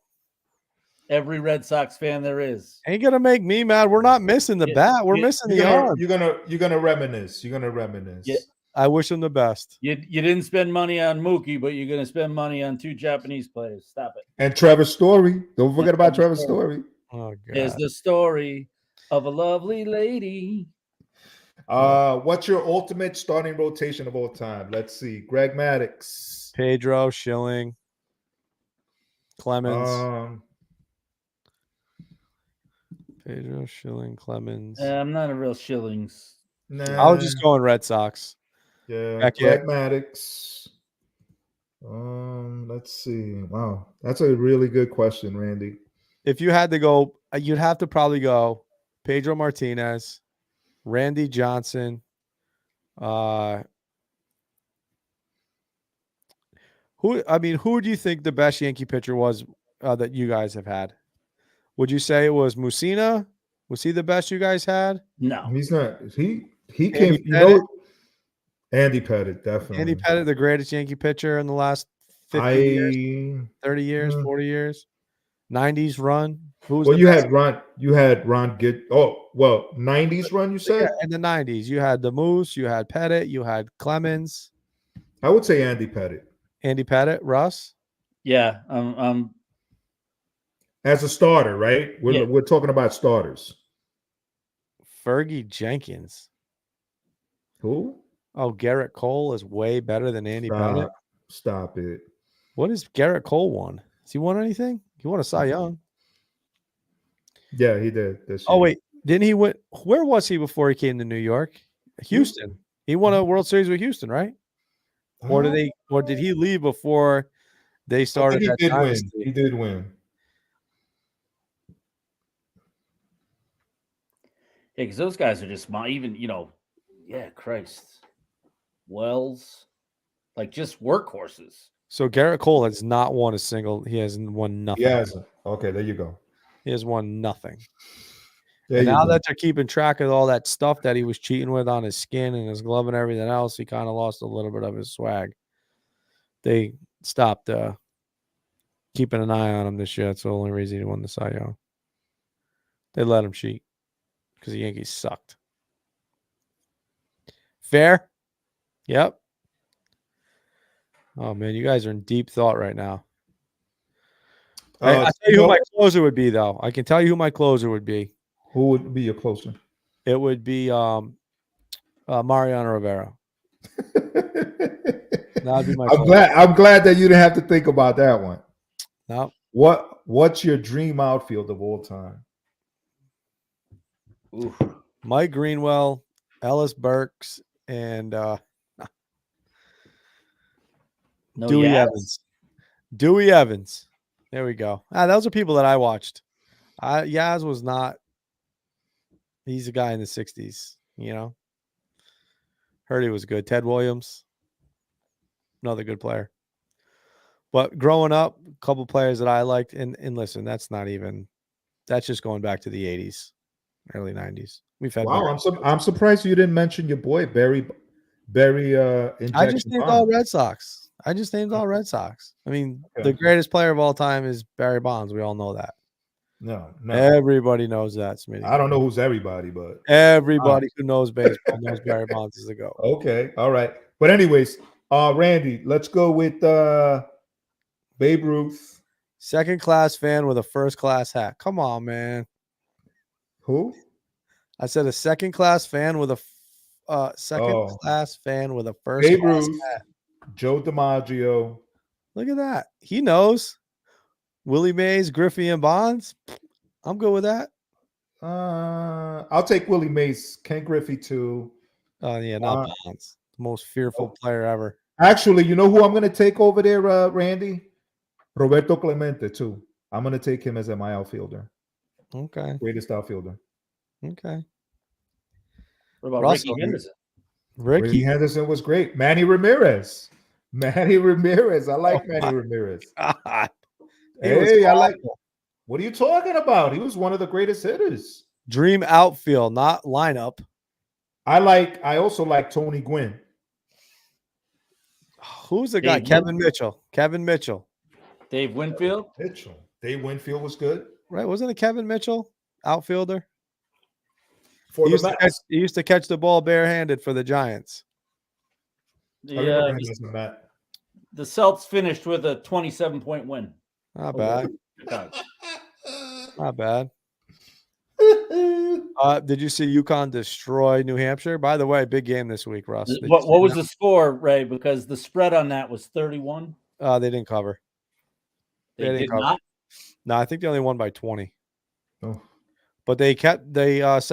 Every Red Sox fan there is. Ain't going to make me mad. We're not missing the bat. We're missing the arm. You're gonna reminisce. You're gonna reminisce. Yeah. I wish him the best. You didn't spend money on Mookie, but you're going to spend money on 2 Japanese players. Stop it. And Trevor Story. Don't forget about Trevor Story. Oh, God. There's the story of a lovely lady. What's your ultimate starting rotation of all time? Let's see. Greg Maddux. Pedro, Schilling, Clemens. Pedro, Schilling, Clemens. I'm not a real Schillings. Nah. I was just going Red Sox. Yeah, Greg Maddux. Let's see. Wow, that's a really good question, Randy. If you had to go, you'd have to probably go Pedro Martinez, Randy Johnson. Who do you think the best Yankee pitcher was that you guys have had? Would you say it was Mussina? Was he the best you guys had? No, he's not. He came. Andy Pettitte, definitely. Andy Pettitte, the greatest Yankee pitcher in the last 50 years, 30 years, 40 years, 90s run. You had Ron Good. 90s run. You said in the 90s, you had the Moose, you had Pettitte, you had Clemens. I would say Andy Pettitte. Andy Pettitte, Russ. Yeah, as a starter, right? We're talking about starters. Fergie Jenkins. Who? Oh, Garrett Cole is way better than Andy Pettitte. Stop it. What has Garrett Cole won? Has he won anything? He won a Cy Young. Yeah, he did. Oh, wait. Didn't he win? Where was he before he came to New York? Houston. He won a World Series with Houston, right? Or did he leave before they started? He did win. Yeah, because those guys are just even, Christ. Wells, like just workhorses. So Garrett Cole has not won a single. He hasn't won nothing. Yes. Okay, there you go. He has won nothing. There And you now go. that they're keeping track of all that stuff that he was cheating with on his skin and his glove and everything else, he kind of lost a little bit of his swag. They stopped keeping an eye on him this year. That's the only reason he won the Cy Young. They let him cheat because the Yankees sucked. Fair? Yep. Oh, man, you guys are in deep thought right now. I'll tell you who my closer would be, though. I can tell you who my closer would be. Who would be your closer? It would be Mariano Rivera. That'd be my closer. I'm glad that you didn't have to think about that one. No. What's your dream outfield of all time? Oof. Mike Greenwell, Ellis Burks, and Dewey Evans. Dewey Evans. There we go. Those are people that I watched. Yaz was not. He's a guy in the 60s, Heard he was good. Ted Williams, another good player. But growing up, a couple players that I liked, and listen, that's just going back to the 80s, early 90s. We've had. Wow, I'm surprised you didn't mention your boy Barry. I just named all Red Sox. I mean, The greatest player of all time is Barry Bonds. We all know that. No. Everybody knows that, Smitty. I don't know who's everybody, but everybody who knows baseball knows Barry Bonds is the GOAT. Okay, all right. But anyways, Randy, let's go with Babe Ruth. Second class fan with a first class hat. Come on, man. Who? I said a second class fan with a class fan with a first Babe class Ruth, hat. Joe DiMaggio. Look at that. He knows. Willie Mays, Griffey, and Bonds. I'm good with that. I'll take Willie Mays. Ken Griffey too. Oh yeah, not Bonds. The most fearful player ever. Actually, you know who I'm going to take over there, Randy? Roberto Clemente too. I'm going to take him as my outfielder. Okay. Greatest outfielder. Okay. What about Russell, Ricky Henderson? Ricky Henderson was great. Manny Ramirez. I like Manny Ramirez. God. Hey, I like. What are you talking about? He was one of the greatest hitters. Dream outfield, not lineup. I also like Tony Gwynn. Who's the guy? Kevin Mitchell. Dave Winfield. Dave Winfield was good. Right? Wasn't it Kevin Mitchell, outfielder? He used to catch the ball barehanded for the Giants. The Celts finished with a 27-point win. Not bad. Not bad. Did you see UConn destroy New Hampshire? By the way, big game this week, Russ. What was the score, Ray? Because the spread on that was 31. They didn't cover. They did not? No, I think they only won by 20. Oh. But they set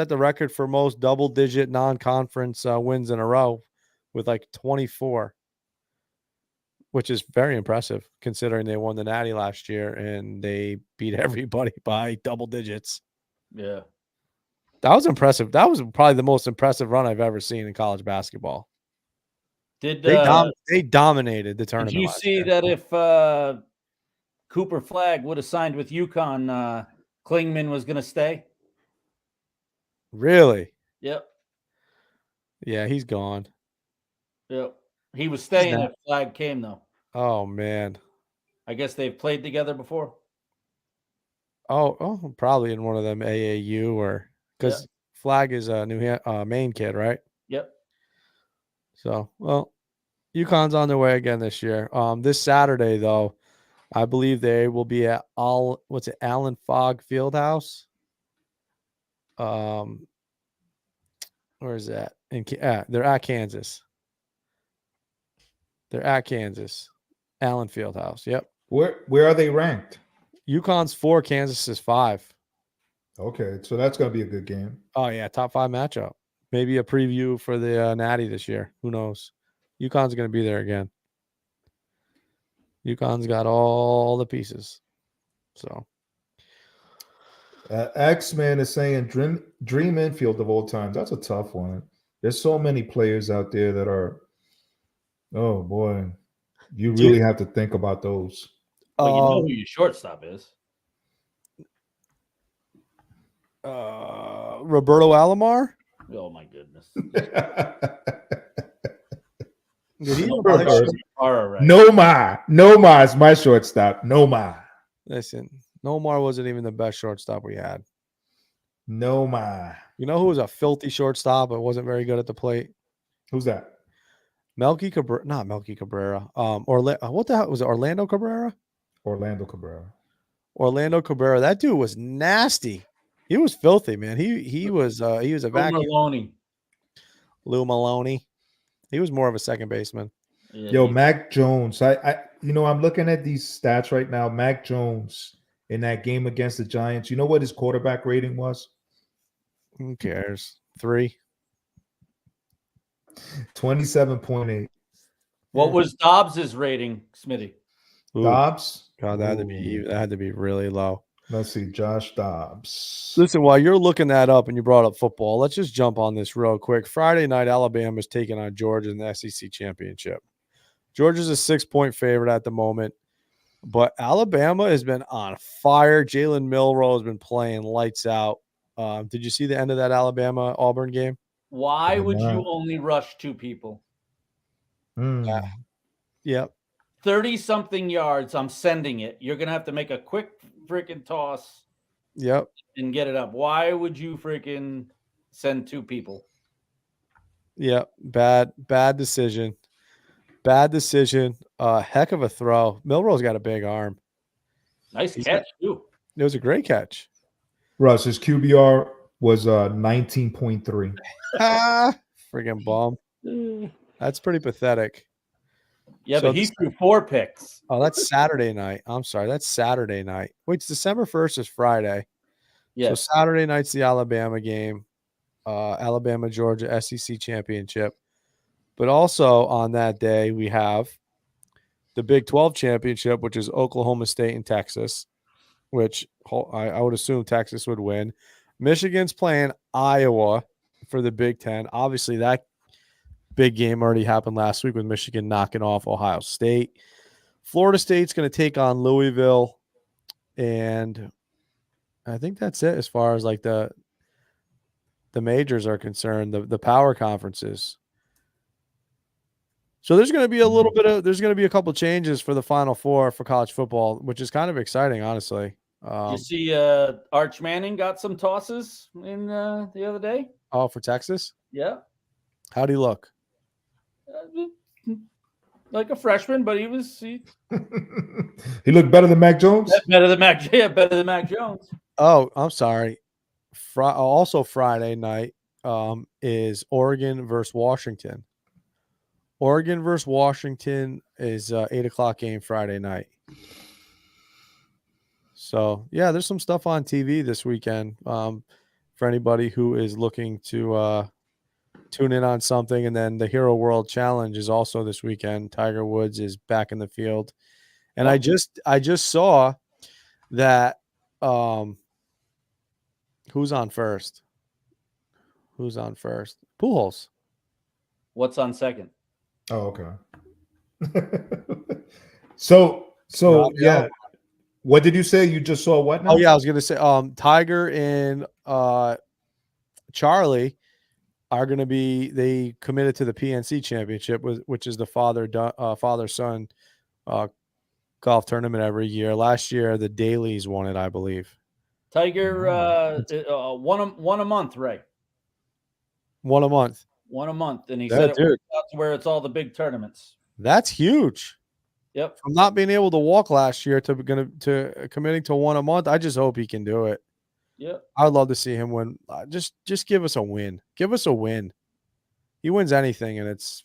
the record for most double-digit non-conference wins in a row with like 24, which is very impressive considering they won the Natty last year and they beat everybody by double digits. Yeah. That was impressive. That was probably the most impressive run I've ever seen in college basketball. They dominated the tournament. Did you see that if Cooper Flagg would have signed with UConn, Klingman was going to stay? Really? Yep. Yeah, he's gone. Yep. He was staying if Flagg came, though. Oh, man. I guess they've played together before. Oh, probably in one of them AAU or because Flagg is a Maine kid, right? Yep. So, well, UConn's on their way again this year. This Saturday, though, I believe they will be at Allen Fogg Fieldhouse. Where is that? They're at Kansas. Allen Fieldhouse. Yep. Where are they ranked? UConn's 4, Kansas is 5. Okay, so that's going to be a good game. Oh yeah, top 5 matchup. Maybe a preview for the Natty this year. Who knows? UConn's going to be there again. UConn's got all the pieces. So, X-Man is saying dream infield of all time. That's a tough one. There's so many players out there that are, oh boy, you really have to think about those. Well, you know who your shortstop is. Roberto Alomar. Oh my goodness. Did he even All play right. Nomar is my shortstop. Nomar. Listen, Nomar wasn't even the best shortstop we had. Nomar. You know who was a filthy shortstop but wasn't very good at the plate? Who's that? Melky Cabrera, not Melky Cabrera. What the hell was it? Orlando Cabrera? Orlando Cabrera. Orlando Cabrera. That dude was nasty. He was filthy, man. He was a vacuum. Lou Maloney. He was more of a second baseman. Yeah, Yo, Mac Jones. I'm looking at these stats right now. Mac Jones in that game against the Giants. You know what his quarterback rating was? Who cares? 3. 27.8. What was Dobbs's rating, Smitty? Ooh, Dobbs? God, that had to be really low. Let's see, Josh Dobbs. Listen, while you're looking that up and you brought up football, let's just jump on this real quick. Friday night, Alabama is taking on Georgia in the SEC championship. Georgia's a 6-point favorite at the moment, but Alabama has been on fire. Jalen Milroe has been playing lights out. Did you see the end of that Alabama-Auburn game? Why would you only rush 2 people? Yep. 30-something yards. I'm sending it. You're going to have to make a quick freaking toss. Yep. And get it up. Why would you freaking send 2 people? Yep. Bad decision. Bad decision. Heck of a throw. Milroe's got a big arm. Nice catch, too. It was a great catch. Russ, his QBR was 19.3. Friggin' bum. That's pretty pathetic. Yeah, but he threw 4 picks. Oh, that's Saturday night. I'm sorry. That's Saturday night. Wait, it's December 1st is Friday. Yeah. So Saturday night's the Alabama game. Alabama, Georgia, SEC championship. But also on that day, we have the Big 12 championship, which is Oklahoma State and Texas, which I would assume Texas would win. Michigan's playing Iowa for the Big 10. Obviously, that big game already happened last week with Michigan knocking off Ohio State. Florida State's going to take on Louisville. And I think that's it as far as like the majors are concerned, the power conferences. So there's going to be there's going to be a couple changes for the Final Four for college football, which is kind of exciting, honestly. You see Arch Manning got some tosses in the other day? Oh, for Texas? Yeah. How'd he look? Like a freshman, but he he looked better than Mac Jones? Better than Mac Jones. Oh, I'm sorry. Also Friday night is Oregon versus Washington. Oregon versus Washington is 8:00 game Friday night. So, yeah, there's some stuff on TV this weekend for anybody who is looking to tune in on something. And then the Hero World Challenge is also this weekend. Tiger Woods is back in the field. And I just saw that who's on first? Pujols. What's on second? Oh, okay. So yeah. What did you say? You just saw what now? Oh, yeah, I was going to say Tiger and Charlie are going to be, they committed to the PNC championship, which is the father-son golf tournament every year. Last year, the Dailies won it, I believe. Tiger one a month, Ray. 1 a month. 1 a month. And he said that's where it's all the big tournaments. That's huge. Yep. From not being able to walk last year to committing to 1 a month, I just hope he can do it. Yep. I'd love to see him win. Just give us a win. Give us a win. He wins anything, and it's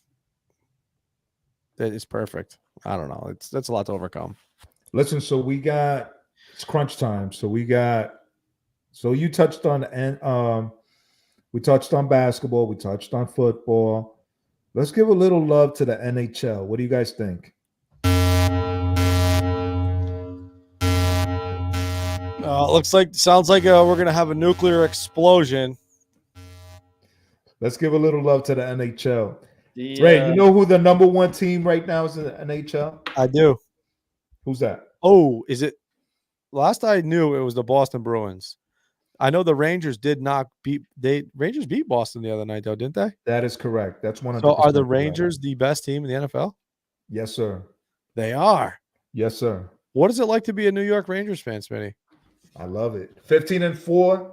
perfect. I don't know. That's a lot to overcome. Listen, so it's crunch time. So you touched on we touched on basketball. We touched on football. Let's give a little love to the NHL. What do you guys think? Sounds like we're gonna have a nuclear explosion. Let's give a little love to the NHL. The, Ray, you know who the number one team right now is in the NHL? I do. Who's that? Oh, is it? Last I knew, it was the Boston Bruins. I know the Rangers did not beat. Rangers beat Boston the other night, though, didn't they? That is correct. That's 100%. So are the correct. Rangers the best team in the NFL? Yes, sir. They are. Yes, sir. What is it like to be a New York Rangers fan, Smitty? I love it. 15-4.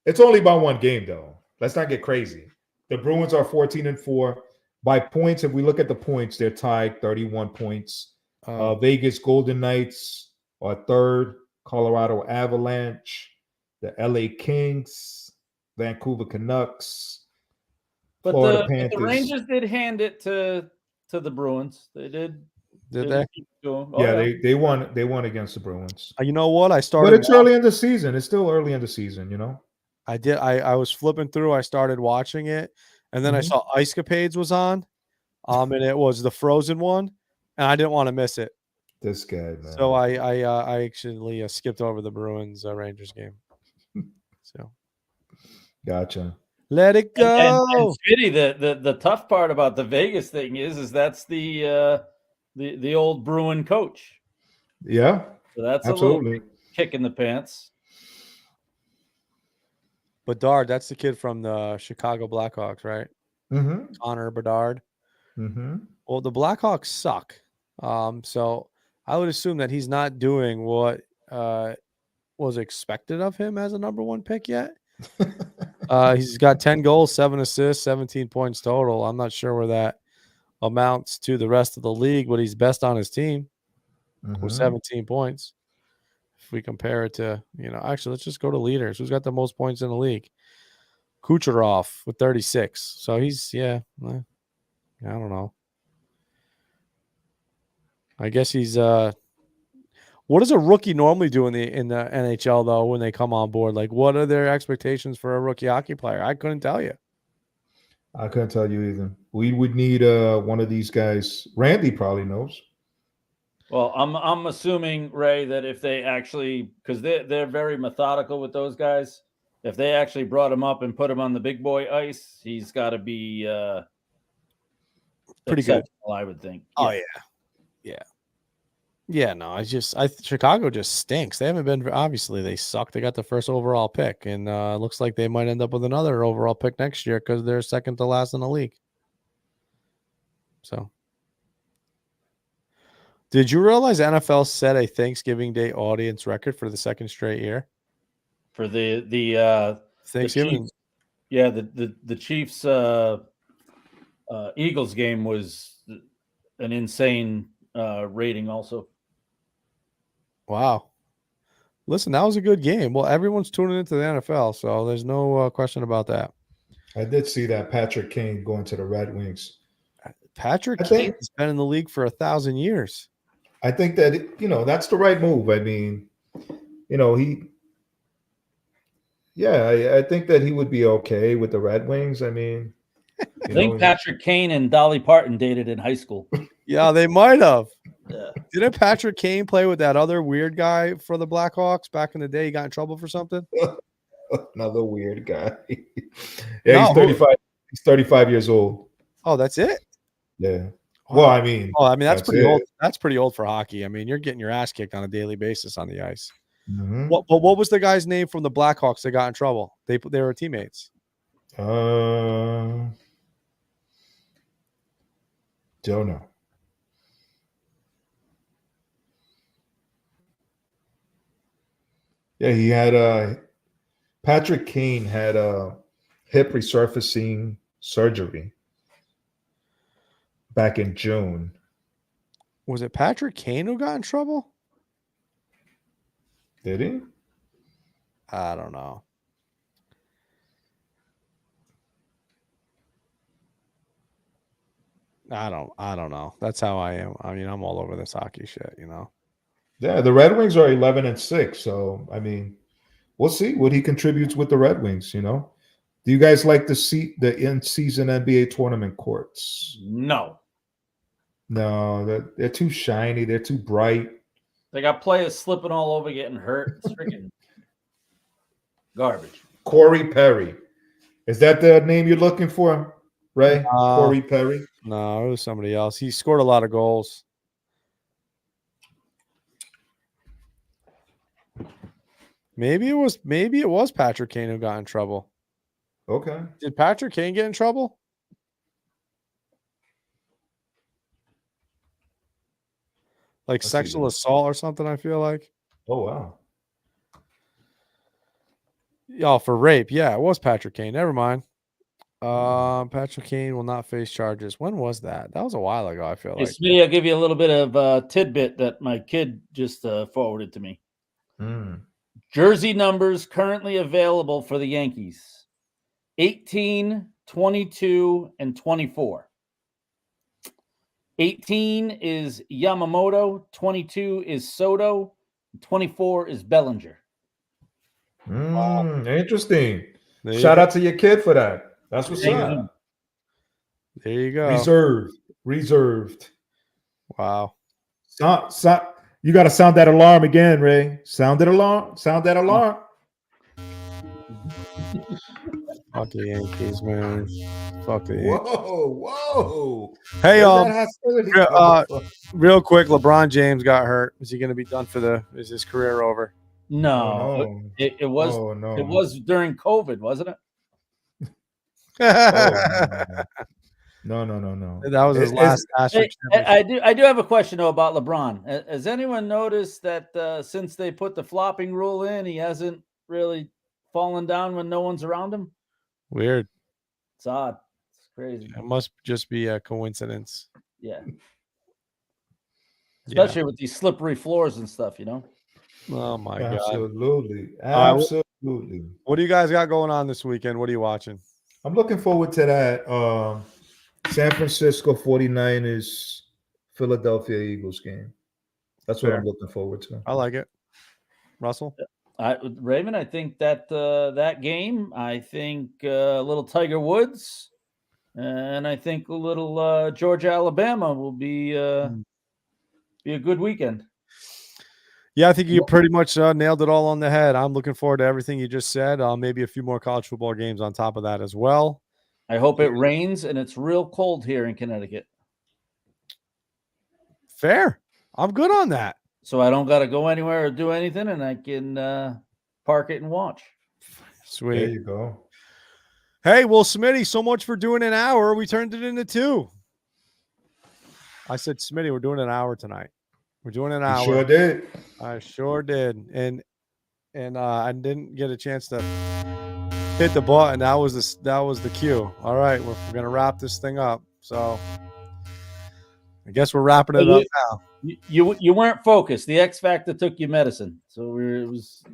It's only by one game, though. Let's not get crazy. The Bruins are 14-4. By points, if we look at the points, they're tied 31 points. Vegas Golden Knights are third. Colorado Avalanche, the LA Kings, Vancouver Canucks, but Florida the Panthers. Rangers did hand it to the Bruins. They did. Did they? They won. They won against the Bruins. You know what? I started. But it's early in the season. It's still early in the season. You know. I did. I was flipping through. I started watching it, and then I saw Ice Capades was on, and it was the Frozen one, and I didn't want to miss it. This guy, man. So I actually skipped over the Bruins Rangers game. So, gotcha. Let it go. And Smitty, the tough part about the Vegas thing is that's the old Bruin coach. Yeah, so that's absolutely a little kick in the pants. Bedard, that's the kid from the Chicago Blackhawks, right? Mm-hmm. Connor Bedard. Mm-hmm. Well, the Blackhawks suck. So I would assume that he's not doing what was expected of him as a number one pick yet. He's got 10 goals, 7 assists, 17 points total. I'm not sure where that amounts to the rest of the league, but he's best on his team with 17 points. If we compare it to, actually, let's just go to leaders. Who's got the most points in the league? Kucherov with 36. So he's, I don't know. I guess he's what does a rookie normally do in the NHL though when they come on board? Like, what are their expectations for a rookie hockey player? I couldn't tell you. I couldn't tell you either. We would need one of these guys. Randy probably knows. Well, I'm assuming, Ray, that if they actually, because they're very methodical with those guys, if they actually brought him up and put him on the big boy ice, he's got to be pretty good, I would think. Oh yeah. No, Chicago just stinks. They haven't been. Obviously, they suck. They got the first overall pick, and looks like they might end up with another overall pick next year because they're second to last in the league. So. Did you realize NFL set a Thanksgiving Day audience record for the second straight year? For the Thanksgiving, the Chiefs Eagles game was an insane rating. Also, wow. Listen, that was a good game. Well, everyone's tuning into the NFL, so there's no question about that. I did see that Patrick Kane going to the Red Wings. Patrick Kane has been in the league for 1,000 years. I think that, that's the right move. I mean, I think that he would be okay with the Red Wings. I mean, I think Patrick Kane and Dolly Parton dated in high school. Yeah, they might have. Yeah. Didn't Patrick Kane play with that other weird guy for the Blackhawks back in the day? He got in trouble for something? Another weird guy. He's 35. He's 35 years old. Oh, that's it? Yeah. Well, I mean, that's pretty old. That's pretty old for hockey. I mean, you're getting your ass kicked on a daily basis on the ice. Mm-hmm. What was the guy's name from the Blackhawks that got in trouble? They were teammates. Don't know. Yeah, he had Patrick Kane had hip resurfacing surgery back in June. Was it Patrick Kane who got in trouble? Did he? I don't know. I don't know. That's how I am. I mean, I'm all over this hockey shit, Yeah, the Red Wings are 11-6. So, I mean, we'll see what he contributes with the Red Wings, Do you guys like to see the in-season NBA tournament courts? No. No, they're too shiny. They're too bright. They got players slipping all over, getting hurt. It's freaking garbage. Corey Perry. Is that the name you're looking for, Ray? Corey Perry? No, it was somebody else. He scored a lot of goals. Maybe it was Patrick Kane who got in trouble. Okay. Did Patrick Kane get in trouble? Like Let's see sexual that. assault or something, I feel like. Oh, wow. Oh, for rape. Yeah, it was Patrick Kane. Never mind. Patrick Kane will not face charges. When was that? That was a while ago, I feel Hey, like. Smitty, I'll give you a little bit of tidbit that my kid just forwarded to me. Jersey numbers currently available for the Yankees: 18, 22, and 24. 18 is Yamamoto, 22 is Soto, 24 is Bellinger. Interesting. There you Shout go. out to your kid for that. That's what's Thank up. you. There you go. Reserved. Wow. You got to sound that alarm again, Ray. Sound that alarm. Sound that alarm. Fuck the Yankees, man. Fuck the Yankees. Whoa. Hey, Where'd that hostility real- come from? real quick, LeBron James got hurt. Is he going to be done is his career over? No, Oh, no. it was Oh, no. it was during COVID, wasn't it? No. That was his last Hey, I do have a question though about LeBron. Has anyone noticed that since they put the flopping rule in, he hasn't really fallen down when no one's around him? Weird. It's odd. It's crazy. It must just be a coincidence. Yeah. Yeah. Especially with these slippery floors and stuff, you know? Oh my God. Absolutely. What do you guys got going on this weekend? What are you watching? I'm looking forward to that San Francisco 49ers Philadelphia Eagles game. That's what Fair. I'm looking forward to. I like it. Russell? Raymond, I think that that game, I think a little Tiger Woods, and I think a little Georgia Alabama will be a good weekend. Yeah, I think you pretty much nailed it all on the head. I'm looking forward to everything you just said. Maybe a few more college football games on top of that as well. I hope it rains and it's real cold here in Connecticut. Fair. I'm good on that. So I don't got to go anywhere or do anything, and I can park it and watch. Sweet. There you go. Hey, well, Smitty, so much for doing an hour. We turned it into 2. I said, Smitty, we're doing an hour tonight. We're doing an hour. You sure did. I sure did. And I didn't get a chance to hit the button. That was the cue. All right, we're gonna wrap this thing up. So I guess we're wrapping it up now. You weren't focused. The X Factor took you medicine. So it was.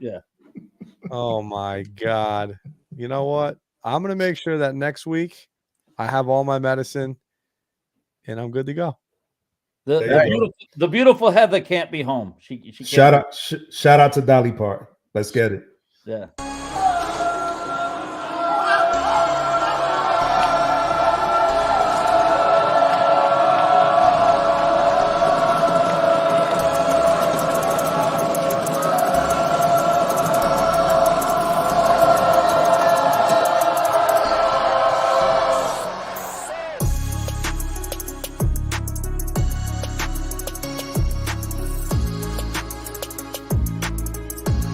Oh my God. You know what? I'm gonna make sure that next week I have all my medicine and I'm good to go. The beautiful Heather can't be home. She shout out to Dolly Parton. Let's get it. Yeah.